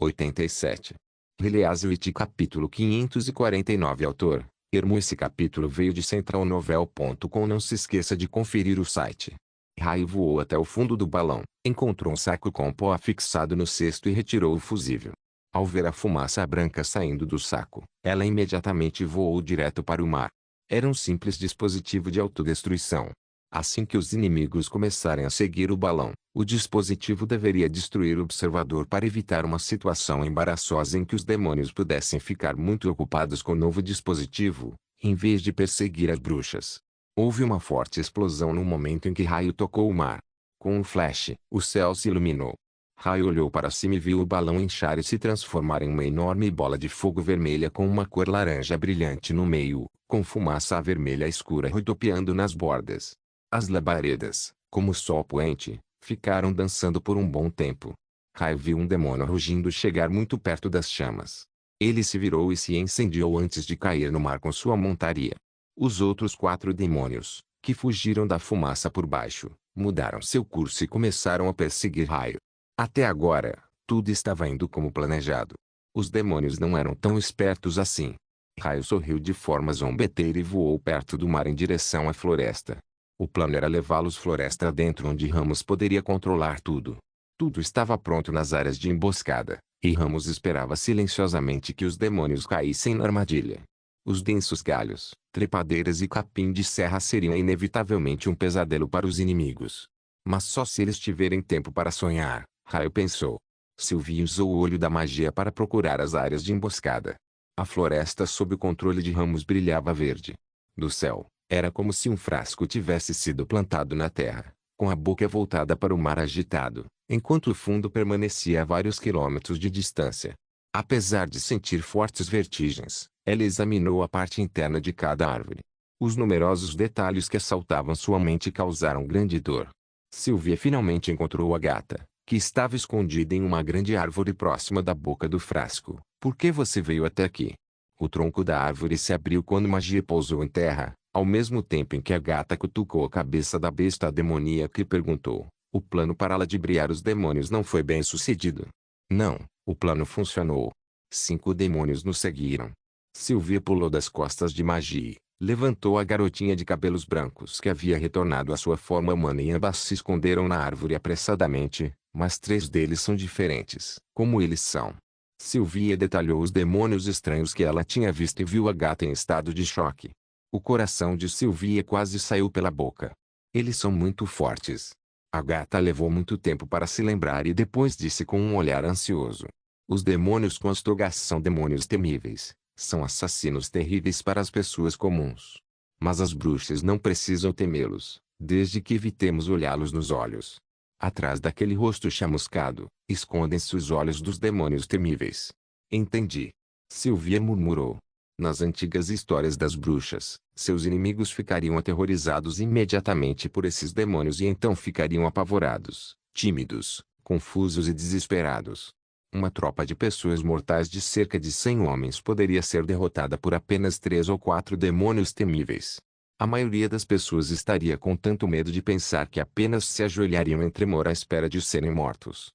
87. Release capítulo 549. Autor: Ermo. Esse capítulo veio de centralnovel.com. Não se esqueça de conferir o site. Raio voou até o fundo do balão, encontrou um saco com pó fixado no cesto e retirou o fusível. Ao ver a fumaça branca saindo do saco, ela imediatamente voou direto para o mar. Era um simples dispositivo de autodestruição. Assim que os inimigos começarem a seguir o balão, o dispositivo deveria destruir o observador para evitar uma situação embaraçosa em que os demônios pudessem ficar muito ocupados com o novo dispositivo, em vez de perseguir as bruxas. Houve uma forte explosão no momento em que Raio tocou o mar. Com um flash, o céu se iluminou. Raio olhou para cima e viu o balão inchar e se transformar em uma enorme bola de fogo vermelha com uma cor laranja brilhante no meio, com fumaça vermelha escura rodopiando nas bordas. As labaredas, como sol poente, ficaram dançando por um bom tempo. Raio viu um demônio rugindo chegar muito perto das chamas. Ele se virou e se incendiou antes de cair no mar com sua montaria. Os outros 4 demônios, que fugiram da fumaça por baixo, mudaram seu curso e começaram a perseguir Raio. Até agora, tudo estava indo como planejado. Os demônios não eram tão espertos assim. Raio sorriu de forma zombeteira e voou perto do mar em direção à floresta. O plano era levá-los floresta adentro, onde Ramos poderia controlar tudo. Tudo estava pronto nas áreas de emboscada, e Ramos esperava silenciosamente que os demônios caíssem na armadilha. Os densos galhos, trepadeiras e capim de serra seriam inevitavelmente um pesadelo para os inimigos. Mas só se eles tiverem tempo para sonhar, Raio pensou. Sylvie usou o olho da magia para procurar as áreas de emboscada. A floresta sob o controle de Ramos brilhava verde. Do céu, era como se um frasco tivesse sido plantado na terra, com a boca voltada para o mar agitado, enquanto o fundo permanecia a vários quilômetros de distância. Apesar de sentir fortes vertigens, ela examinou a parte interna de cada árvore. Os numerosos detalhes que assaltavam sua mente causaram grande dor. Sylvie finalmente encontrou a gata, que estava escondida em uma grande árvore próxima da boca do frasco. Por que você veio até aqui? O tronco da árvore se abriu quando magia pousou em terra, ao mesmo tempo em que a gata cutucou a cabeça da besta demoníaca e perguntou: o plano para ludibriar os demônios não foi bem sucedido? Não, o plano funcionou. 5 demônios nos seguiram. Sylvie pulou das costas de Magie, levantou a garotinha de cabelos brancos que havia retornado à sua forma humana e ambas se esconderam na árvore apressadamente, mas 3 deles são diferentes. Como eles são? Sylvie detalhou os demônios estranhos que ela tinha visto e viu a gata em estado de choque. O coração de Sylvie quase saiu pela boca. Eles são muito fortes. A gata levou muito tempo para se lembrar e depois disse com um olhar ansioso: os demônios com as togas são demônios temíveis. São assassinos terríveis para as pessoas comuns. Mas as bruxas não precisam temê-los, desde que evitemos olhá-los nos olhos. Atrás daquele rosto chamuscado, escondem-se os olhos dos demônios temíveis. Entendi. Sylvie murmurou. Nas antigas histórias das bruxas, seus inimigos ficariam aterrorizados imediatamente por esses demônios e então ficariam apavorados, tímidos, confusos e desesperados. Uma tropa de pessoas mortais de cerca de 100 homens poderia ser derrotada por apenas 3 ou 4 demônios temíveis. A maioria das pessoas estaria com tanto medo de pensar que apenas se ajoelhariam em tremor à espera de serem mortos.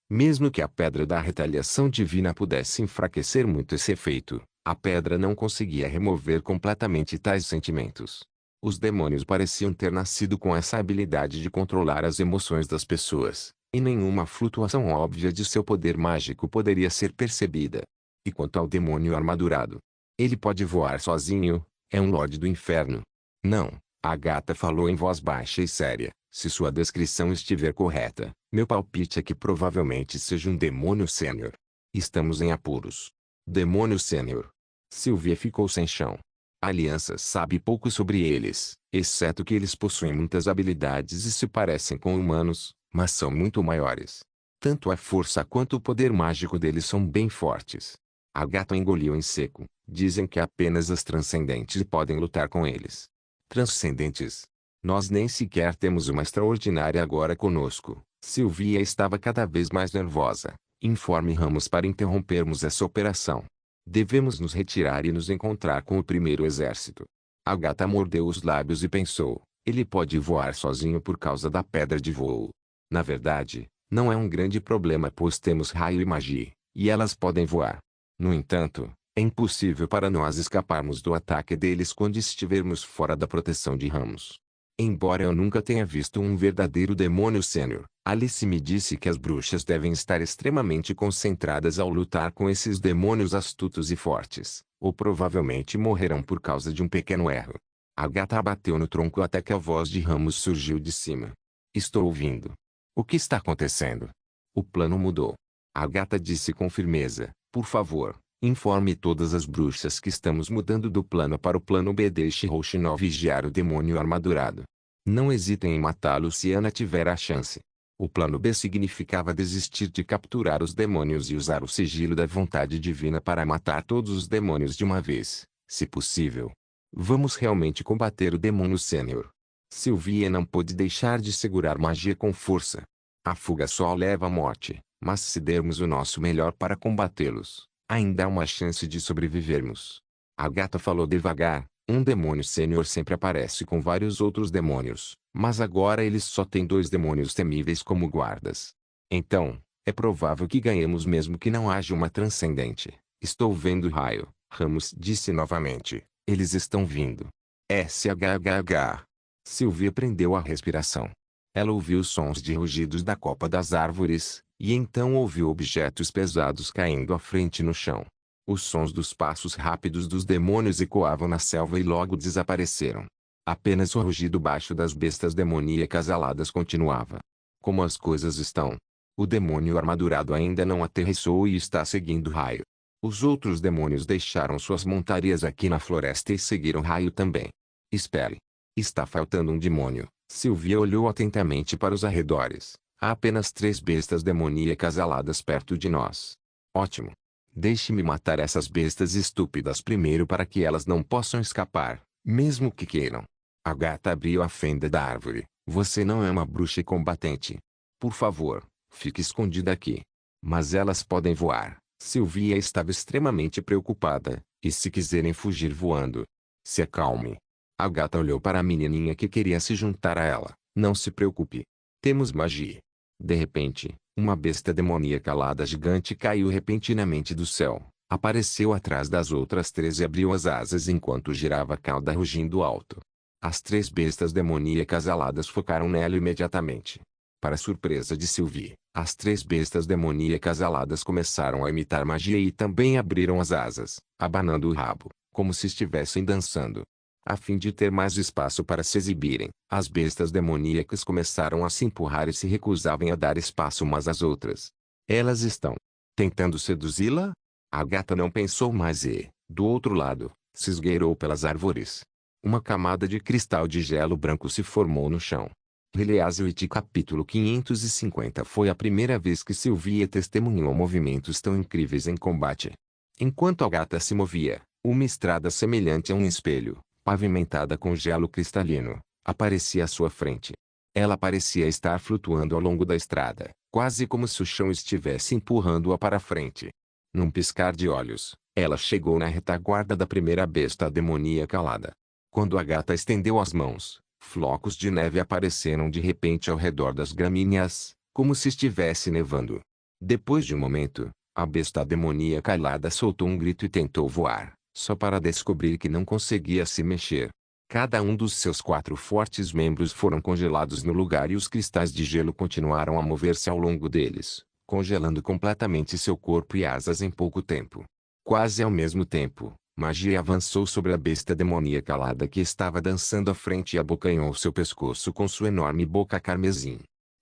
Mesmo que a pedra da retaliação divina pudesse enfraquecer muito esse efeito, a pedra não conseguia remover completamente tais sentimentos. Os demônios pareciam ter nascido com essa habilidade de controlar as emoções das pessoas, e nenhuma flutuação óbvia de seu poder mágico poderia ser percebida. E quanto ao demônio armadurado? Ele pode voar sozinho, é um lorde do inferno. Não, a gata falou em voz baixa e séria. Se sua descrição estiver correta, meu palpite é que provavelmente seja um demônio sênior. Estamos em apuros. Demônio sênior. Sylvie ficou sem chão. A aliança sabe pouco sobre eles, exceto que eles possuem muitas habilidades e se parecem com humanos, mas são muito maiores. Tanto a força quanto o poder mágico deles são bem fortes. A gata engoliu em seco. Dizem que apenas as transcendentes podem lutar com eles. Transcendentes? Nós nem sequer temos uma extraordinária agora conosco. Sylvie estava cada vez mais nervosa. Informe Ramos para interrompermos essa operação. Devemos nos retirar e nos encontrar com o primeiro exército. A gata mordeu os lábios e pensou: ele pode voar sozinho por causa da pedra de voo. Na verdade, não é um grande problema pois temos raio e magia. e elas podem voar. No entanto, é impossível para nós escaparmos do ataque deles quando estivermos fora da proteção de ramos. Embora eu nunca tenha visto um verdadeiro demônio sênior, Alice me disse que as bruxas devem estar extremamente concentradas ao lutar com esses demônios astutos e fortes, ou provavelmente morrerão por causa de um pequeno erro. A gata bateu no tronco até que a voz de Ramos surgiu de cima. Estou ouvindo. O que está acontecendo? O plano mudou. A gata disse com firmeza, por favor, informe todas as bruxas que estamos mudando do plano para o plano B. Deixe Rouxinol vigiar o demônio armadurado. Não hesitem em matá-lo se Ana tiver a chance. O plano B significava desistir de capturar os demônios e usar o sigilo da vontade divina para matar todos os demônios de uma vez, se possível. Vamos realmente combater o demônio sênior. Sylvia não pôde deixar de segurar magia com força. A fuga só leva à morte, mas se dermos o nosso melhor para combatê-los, ainda há uma chance de sobrevivermos. A gata falou devagar. Um demônio sênior sempre aparece com vários outros demônios, mas agora eles só têm 2 demônios temíveis como guardas. Então, é provável que ganhemos mesmo que não haja uma transcendente. Estou vendo o raio, Ramos disse novamente. Eles estão vindo. SHHH. Sylvia prendeu a respiração. Ela ouviu os sons de rugidos da copa das árvores, e então ouviu objetos pesados caindo à frente no chão. Os sons dos passos rápidos dos demônios ecoavam na selva e logo desapareceram. Apenas o rugido baixo das bestas demoníacas aladas continuava. Como as coisas estão? O demônio armadurado ainda não aterrissou e está seguindo o raio. Os outros demônios deixaram suas montarias aqui na floresta e seguiram o raio também. Espere. Está faltando um demônio. Sylvia olhou atentamente para os arredores. Há apenas 3 bestas demoníacas aladas perto de nós. Ótimo. Deixe-me matar essas bestas estúpidas primeiro para que elas não possam escapar, mesmo que queiram. A gata abriu a fenda da árvore. Você não é uma bruxa combatente. Por favor, fique escondida aqui. Mas elas podem voar. Sylvia estava extremamente preocupada, e se quiserem fugir voando, se acalme. A gata olhou para a menininha que queria se juntar a ela. Não se preocupe. Temos magia. De repente, uma besta demoníaca alada gigante caiu repentinamente do céu, apareceu atrás das outras 3 e abriu as asas enquanto girava a cauda rugindo alto. As 3 bestas demoníacas aladas focaram nela imediatamente. Para surpresa de Sylvie, as 3 bestas demoníacas aladas começaram a imitar magia e também abriram as asas, abanando o rabo, como se estivessem dançando. A fim de ter mais espaço para se exibirem, as bestas demoníacas começaram a se empurrar e se recusavam a dar espaço umas às outras. Elas estão tentando seduzi-la? A gata não pensou mais e, do outro lado, se esgueirou pelas árvores. Uma camada de cristal de gelo branco se formou no chão. Heliaswit capítulo 550 foi a primeira vez que Sylvia testemunhou movimentos tão incríveis em combate. Enquanto a gata se movia, uma estrada semelhante a um espelho, pavimentada com gelo cristalino, aparecia à sua frente. Ela parecia estar flutuando ao longo da estrada, quase como se o chão estivesse empurrando-a para frente. Num piscar de olhos, ela chegou na retaguarda da primeira besta demoníaca alada. Quando a gata estendeu as mãos, flocos de neve apareceram de repente ao redor das gramíneas, como se estivesse nevando. Depois de um momento, a besta demoníaca alada soltou um grito e tentou voar, só para descobrir que não conseguia se mexer. Cada um dos seus 4 fortes membros foram congelados no lugar e os cristais de gelo continuaram a mover-se ao longo deles, congelando completamente seu corpo e asas em pouco tempo. Quase ao mesmo tempo, magia avançou sobre a besta demoníaca alada que estava dançando à frente e abocanhou seu pescoço com sua enorme boca carmesim.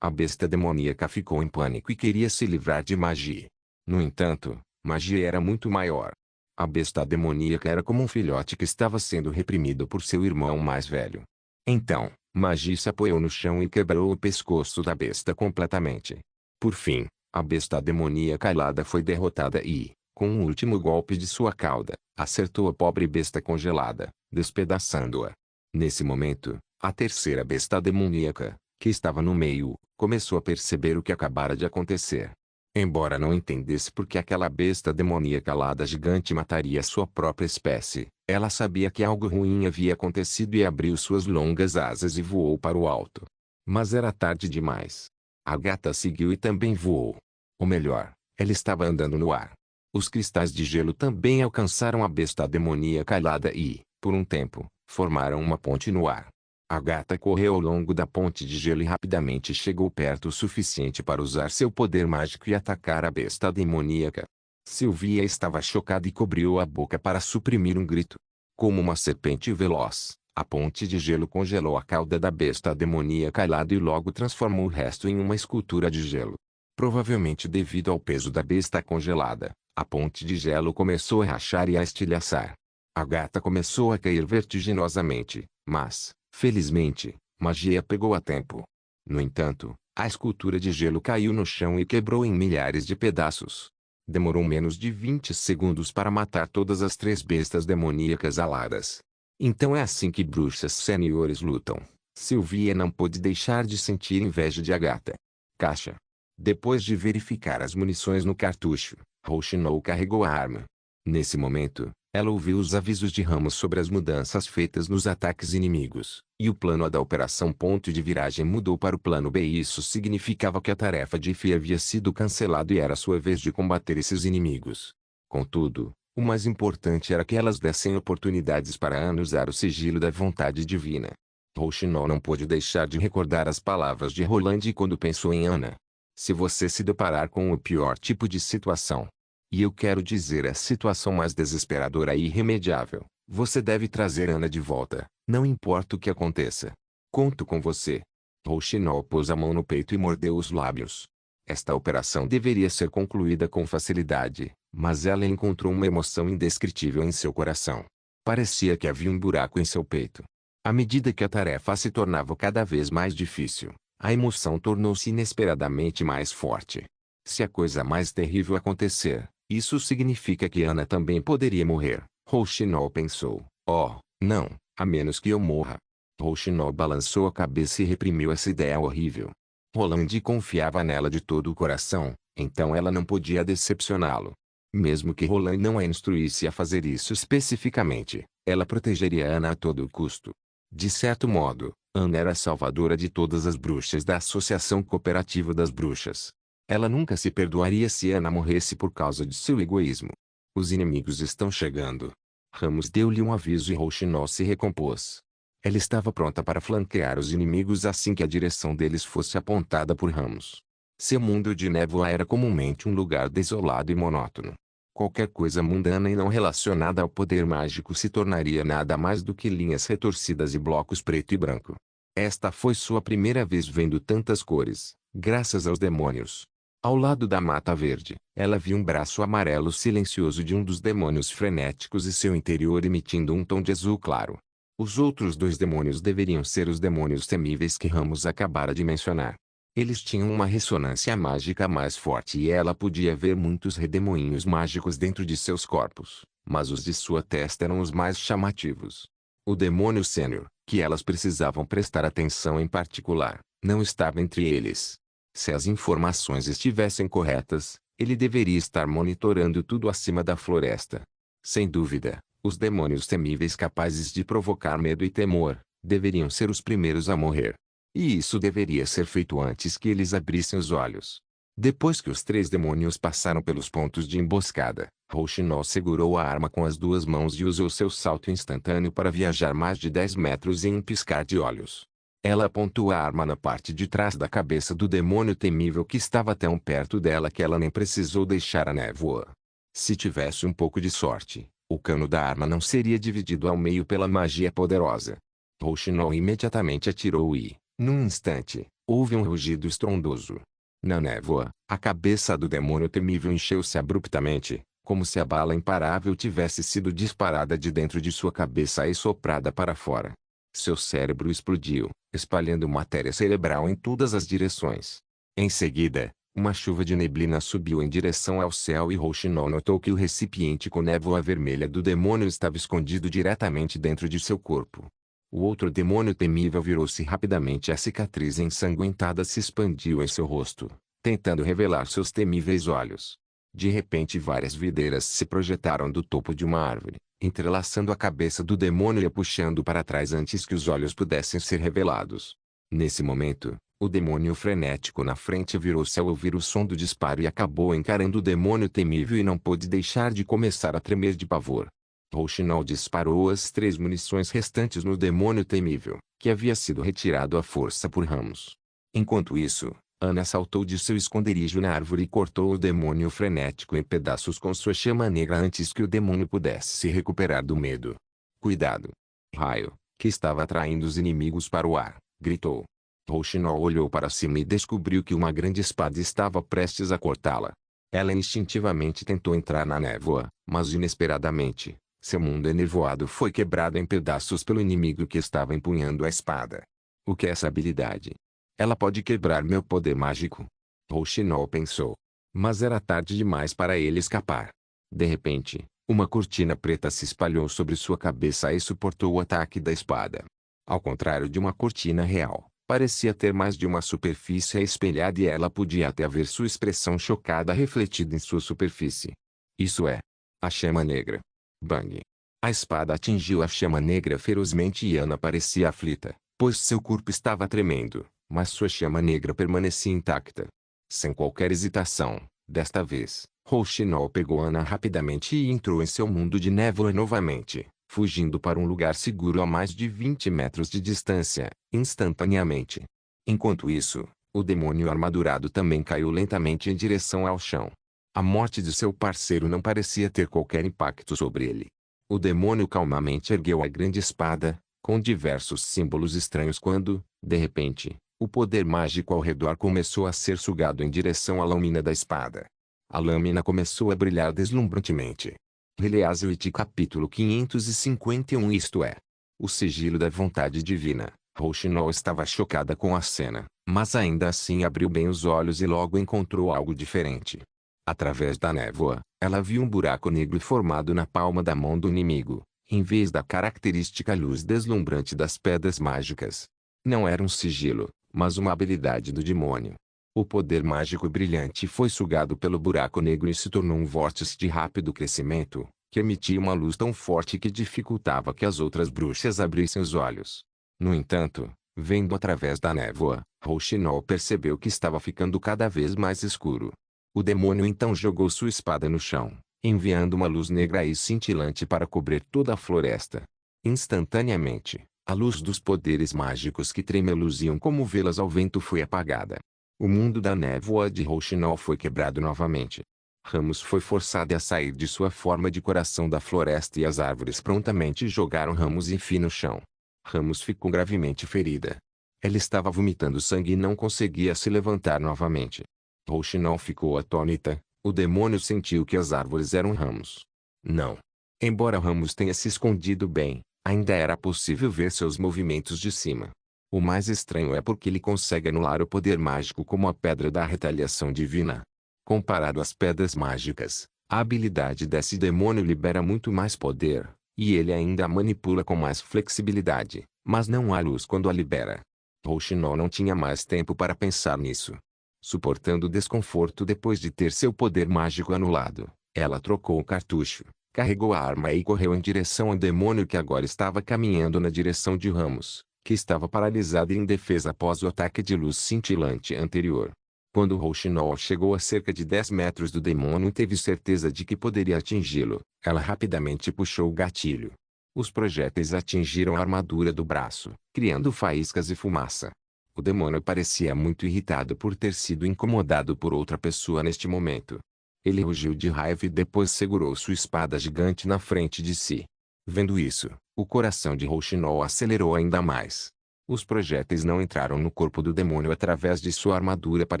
A besta demoníaca ficou em pânico e queria se livrar de magia. No entanto, magia era muito maior. A besta demoníaca era como um filhote que estava sendo reprimido por seu irmão mais velho. Então, magia se apoiou no chão e quebrou o pescoço da besta completamente. Por fim, a besta demoníaca alada foi derrotada e, com um último golpe de sua cauda, acertou a pobre besta congelada, despedaçando-a. Nesse momento, a terceira besta demoníaca, que estava no meio, começou a perceber o que acabara de acontecer. Embora não entendesse por que aquela besta demoníaca alada gigante mataria sua própria espécie, ela sabia que algo ruim havia acontecido e abriu suas longas asas e voou para o alto. Mas era tarde demais. A gata seguiu e também voou. Ou melhor, Ela estava andando no ar. Os cristais de gelo também alcançaram a besta demoníaca alada e, por um tempo, formaram uma ponte no ar. A gata correu ao longo da ponte de gelo e rapidamente chegou perto o suficiente para usar seu poder mágico e atacar a besta demoníaca. Sylvia estava chocada e cobriu a boca para suprimir um grito. Como uma serpente veloz, a ponte de gelo congelou a cauda da besta demoníaca alada e logo transformou o resto em uma escultura de gelo. Provavelmente devido ao peso da besta congelada, a ponte de gelo começou a rachar e a estilhaçar. A gata começou a cair vertiginosamente, mas, felizmente, magia pegou a tempo. No entanto, a escultura de gelo caiu no chão e quebrou em milhares de pedaços. Demorou menos de 20 segundos para matar todas as 3 bestas demoníacas aladas. Então é assim que bruxas seniores lutam. Sylvia não pôde deixar de sentir inveja de Agatha. Caixa. Depois de verificar as munições no cartucho, Rochinol carregou a arma. Nesse momento, ela ouviu os avisos de Ramos sobre as mudanças feitas nos ataques inimigos, e o plano A da Operação Ponto de Viragem mudou para o plano B. Isso significava que a tarefa de Fia havia sido cancelada e era sua vez de combater esses inimigos. Contudo, o mais importante era que elas dessem oportunidades para Ana usar o sigilo da vontade divina. Rochinol não pôde deixar de recordar as palavras de Roland quando pensou em Ana. Se você se deparar com o pior tipo de situação, e eu quero dizer a situação mais desesperadora e irremediável, você deve trazer Ana de volta, não importa o que aconteça. Conto com você. Rochinol pôs a mão no peito e mordeu os lábios. Esta operação deveria ser concluída com facilidade, mas ela encontrou uma emoção indescritível em seu coração. Parecia que havia um buraco em seu peito. À medida que a tarefa se tornava cada vez mais difícil, a emoção tornou-se inesperadamente mais forte. Se a coisa mais terrível acontecer, isso significa que Ana também poderia morrer, Rochinol pensou. Oh, não, a menos que eu morra. Rochinol balançou a cabeça e reprimiu essa ideia horrível. Roland confiava nela de todo o coração, então ela não podia decepcioná-lo. Mesmo que Roland não a instruísse a fazer isso especificamente, ela protegeria Ana a todo custo. De certo modo, Ana era a salvadora de todas as bruxas da Associação Cooperativa das Bruxas. Ela nunca se perdoaria se Ana morresse por causa de seu egoísmo. Os inimigos estão chegando. Ramos deu-lhe um aviso e Rochinol se recompôs. Ela estava pronta para flanquear os inimigos assim que a direção deles fosse apontada por Ramos. Seu mundo de névoa era comumente um lugar desolado e monótono. Qualquer coisa mundana e não relacionada ao poder mágico se tornaria nada mais do que linhas retorcidas e blocos preto e branco. Esta foi sua primeira vez vendo tantas cores, graças aos demônios. Ao lado da mata verde, ela viu um braço amarelo silencioso de um dos demônios frenéticos e seu interior emitindo um tom de azul claro. Os outros 2 demônios deveriam ser os demônios temíveis que Ramos acabara de mencionar. Eles tinham uma ressonância mágica mais forte e ela podia ver muitos redemoinhos mágicos dentro de seus corpos, mas os de sua testa eram os mais chamativos. O demônio sênior, que elas precisavam prestar atenção em particular, não estava entre eles. Se as informações estivessem corretas, ele deveria estar monitorando tudo acima da floresta. Sem dúvida, os demônios temíveis capazes de provocar medo e temor, deveriam ser os primeiros a morrer. E isso deveria ser feito antes que eles abrissem os olhos. Depois que os 3 demônios passaram pelos pontos de emboscada, Rochinol segurou a arma com as 2 mãos e usou seu salto instantâneo para viajar mais de 10 metros em um piscar de olhos. Ela apontou a arma na parte de trás da cabeça do demônio temível que estava tão perto dela que ela nem precisou deixar a névoa. Se tivesse um pouco de sorte, o cano da arma não seria dividido ao meio pela magia poderosa. Rochinol imediatamente atirou e, num instante, houve um rugido estrondoso. Na névoa, a cabeça do demônio temível encheu-se abruptamente, como se a bala imparável tivesse sido disparada de dentro de sua cabeça e soprada para fora. Seu cérebro explodiu, espalhando matéria cerebral em todas as direções. Em seguida, uma chuva de neblina subiu em direção ao céu e Rochinol notou que o recipiente com névoa vermelha do demônio estava escondido diretamente dentro de seu corpo. O outro demônio temível virou-se rapidamente e a cicatriz ensanguentada se expandiu em seu rosto, tentando revelar seus temíveis olhos. De repente várias videiras se projetaram do topo de uma árvore, entrelaçando a cabeça do demônio e a puxando para trás antes que os olhos pudessem ser revelados. Nesse momento, O demônio frenético na frente virou-se ao ouvir o som do disparo e acabou encarando o demônio temível e não pôde deixar de começar a tremer de pavor. Rouxinol disparou as 3 munições restantes no demônio temível, que havia sido retirado à força por Ramos. Enquanto isso, Ana saltou de seu esconderijo na árvore e cortou o demônio frenético em pedaços com sua chama negra antes que o demônio pudesse se recuperar do medo. Cuidado! Raio, que estava atraindo os inimigos para o ar, gritou. Rouxinol olhou para cima e descobriu que uma grande espada estava prestes a cortá-la. Ela instintivamente tentou entrar na névoa, mas inesperadamente, seu mundo enevoado foi quebrado em pedaços pelo inimigo que estava empunhando a espada. O que é essa habilidade? Ela pode quebrar meu poder mágico. Rouxinol pensou. Mas era tarde demais para ele escapar. De repente, uma cortina preta se espalhou sobre sua cabeça e suportou o ataque da espada. Ao contrário de uma cortina real, parecia ter mais de uma superfície espelhada e ela podia até ver sua expressão chocada refletida em sua superfície. Isso é, a chama negra. Bang! A espada atingiu a chama negra ferozmente e Ana parecia aflita, pois seu corpo estava tremendo, mas sua chama negra permanecia intacta. Sem qualquer hesitação, desta vez, Rouxinol pegou Ana rapidamente e entrou em seu mundo de névoa novamente, fugindo para um lugar seguro a mais de 20 metros de distância, instantaneamente. Enquanto isso, o demônio armadurado também caiu lentamente em direção ao chão. A morte de seu parceiro não parecia ter qualquer impacto sobre ele. O demônio calmamente ergueu a grande espada, com diversos símbolos estranhos quando, de repente, o poder mágico ao redor começou a ser sugado em direção à lâmina da espada. A lâmina começou a brilhar deslumbrantemente. Heleazwit capítulo 551 Isto é, o sigilo da vontade divina. Rouxinol estava chocada com a cena, mas ainda assim abriu bem os olhos e logo encontrou algo diferente. Através da névoa, ela viu um buraco negro formado na palma da mão do inimigo, em vez da característica luz deslumbrante das pedras mágicas. Não era um sigilo, mas uma habilidade do demônio. O poder mágico brilhante foi sugado pelo buraco negro e se tornou um vórtice de rápido crescimento, que emitia uma luz tão forte que dificultava que as outras bruxas abrissem os olhos. No entanto, vendo através da névoa, Rouxinol percebeu que estava ficando cada vez mais escuro. O demônio então jogou sua espada no chão, enviando uma luz negra e cintilante para cobrir toda a floresta. Instantaneamente, a luz dos poderes mágicos que tremeluziam como velas ao vento foi apagada. O mundo da névoa de Rouxinol foi quebrado novamente. Ramos foi forçada a sair de sua forma de coração da floresta e as árvores prontamente jogaram ramos em fio no chão. Ramos ficou gravemente ferida. Ela estava vomitando sangue e não conseguia se levantar novamente. Rouxinol ficou atônita. O demônio sentiu que as árvores eram ramos. Não. Embora Ramos tenha se escondido bem, ainda era possível ver seus movimentos de cima. O mais estranho é porque ele consegue anular o poder mágico como a pedra da retaliação divina. Comparado às pedras mágicas, a habilidade desse demônio libera muito mais poder, e ele ainda a manipula com mais flexibilidade, mas não há luz quando a libera. Rouxinol não tinha mais tempo para pensar nisso. Suportando o desconforto depois de ter seu poder mágico anulado, ela trocou o cartucho, carregou a arma e correu em direção ao demônio que agora estava caminhando na direção de Ramos, que estava paralisado e indefesa após o ataque de luz cintilante anterior. Quando Rouxinol chegou a cerca de 10 metros do demônio e teve certeza de que poderia atingi-lo, ela rapidamente puxou o gatilho. Os projéteis atingiram a armadura do braço, criando faíscas e fumaça. O demônio parecia muito irritado por ter sido incomodado por outra pessoa neste momento. Ele rugiu de raiva e depois segurou sua espada gigante na frente de si. Vendo isso, o coração de Rouxinol acelerou ainda mais. Os projéteis não entraram no corpo do demônio através de sua armadura para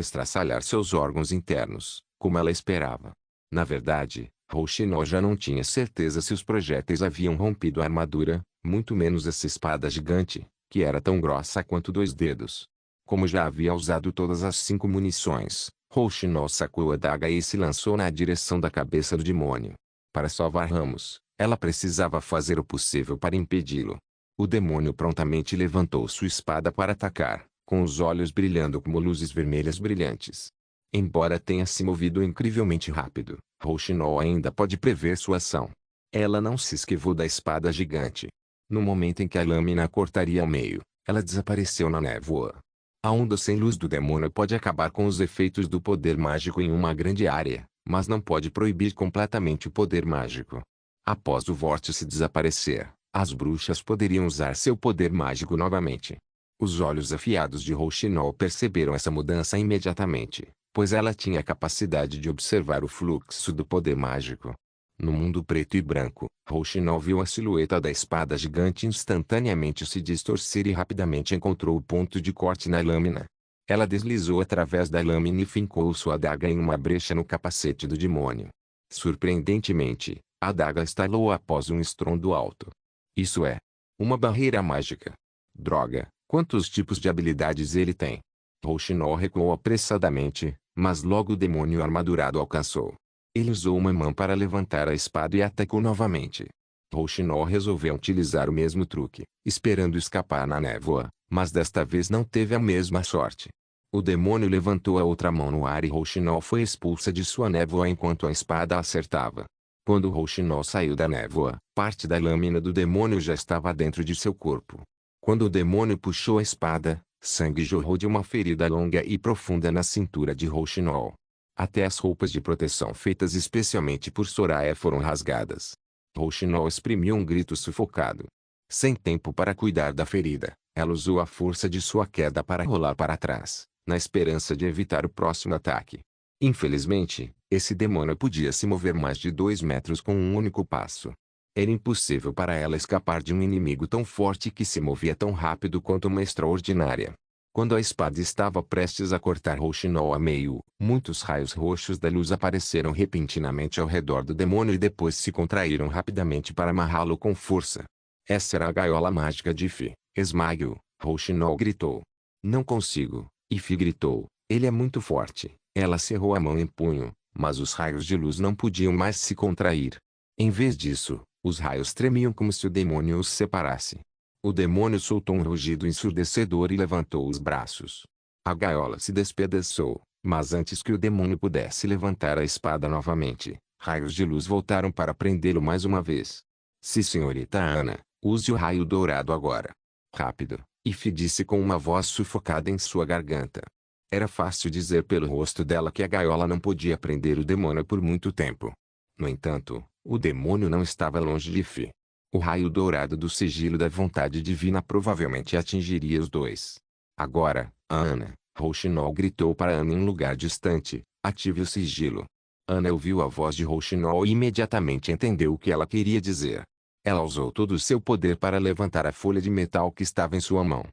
estraçalhar seus órgãos internos, como ela esperava. Na verdade, Rouxinol já não tinha certeza se os projéteis haviam rompido a armadura, muito menos essa espada gigante, que era tão grossa quanto 2 dedos. Como já havia usado todas as 5 munições, Rouxinol sacou a adaga e se lançou na direção da cabeça do demônio. Para salvar Ramos, ela precisava fazer o possível para impedi-lo. O demônio prontamente levantou sua espada para atacar, com os olhos brilhando como luzes vermelhas brilhantes. Embora tenha se movido incrivelmente rápido, Rouxinol ainda pode prever sua ação. Ela não se esquivou da espada gigante. No momento em que a lâmina cortaria ao meio, ela desapareceu na névoa. A onda sem luz do demônio pode acabar com os efeitos do poder mágico em uma grande área, mas não pode proibir completamente o poder mágico. Após o vórtice desaparecer, as bruxas poderiam usar seu poder mágico novamente. Os olhos afiados de Rouxinol perceberam essa mudança imediatamente, pois ela tinha a capacidade de observar o fluxo do poder mágico. No mundo preto e branco, Rouxinol viu a silhueta da espada gigante instantaneamente se distorcer e rapidamente encontrou o ponto de corte na lâmina. Ela deslizou através da lâmina e fincou sua adaga em uma brecha no capacete do demônio. Surpreendentemente, a adaga estalou após um estrondo alto. Isso é uma barreira mágica. Droga, quantos tipos de habilidades ele tem? Rouxinol recuou apressadamente, mas logo o demônio armadurado alcançou. Ele usou uma mão para levantar a espada e atacou novamente. Rouxinol resolveu utilizar o mesmo truque, esperando escapar na névoa, mas desta vez não teve a mesma sorte. O demônio levantou a outra mão no ar e Rouxinol foi expulsa de sua névoa enquanto a espada acertava. Quando Rouxinol saiu da névoa, parte da lâmina do demônio já estava dentro de seu corpo. Quando o demônio puxou a espada, sangue jorrou de uma ferida longa e profunda na cintura de Rouxinol. Até as roupas de proteção feitas especialmente por Soraya foram rasgadas. Rouxinol exprimiu um grito sufocado. Sem tempo para cuidar da ferida, ela usou a força de sua queda para rolar para trás, na esperança de evitar o próximo ataque. Infelizmente, esse demônio podia se mover mais de 2 metros com um único passo. Era impossível para ela escapar de um inimigo tão forte que se movia tão rápido quanto uma extraordinária. Quando a espada estava prestes a cortar Rouxinol a meio, muitos raios roxos da luz apareceram repentinamente ao redor do demônio e depois se contraíram rapidamente para amarrá-lo com força. Essa era a gaiola mágica de Ife. Esmague-o, Rouxinol gritou. Não consigo, Ife gritou. Ele é muito forte. Ela cerrou a mão em punho, mas os raios de luz não podiam mais se contrair. Em vez disso, os raios tremiam como se o demônio os separasse. O demônio soltou um rugido ensurdecedor e levantou os braços. A gaiola se despedaçou, mas antes que o demônio pudesse levantar a espada novamente, raios de luz voltaram para prendê-lo mais uma vez. Sim, senhorita Ana, use o raio dourado agora. Rápido, Ife disse com uma voz sufocada em sua garganta. Era fácil dizer pelo rosto dela que a gaiola não podia prender o demônio por muito tempo. No entanto, o demônio não estava longe de Ife. O raio dourado do sigilo da vontade divina provavelmente atingiria os dois. Agora, Ana, Rouxinol gritou para Ana em um lugar distante, ative o sigilo. Ana ouviu a voz de Rouxinol e imediatamente entendeu o que ela queria dizer. Ela usou todo o seu poder para levantar a folha de metal que estava em sua mão.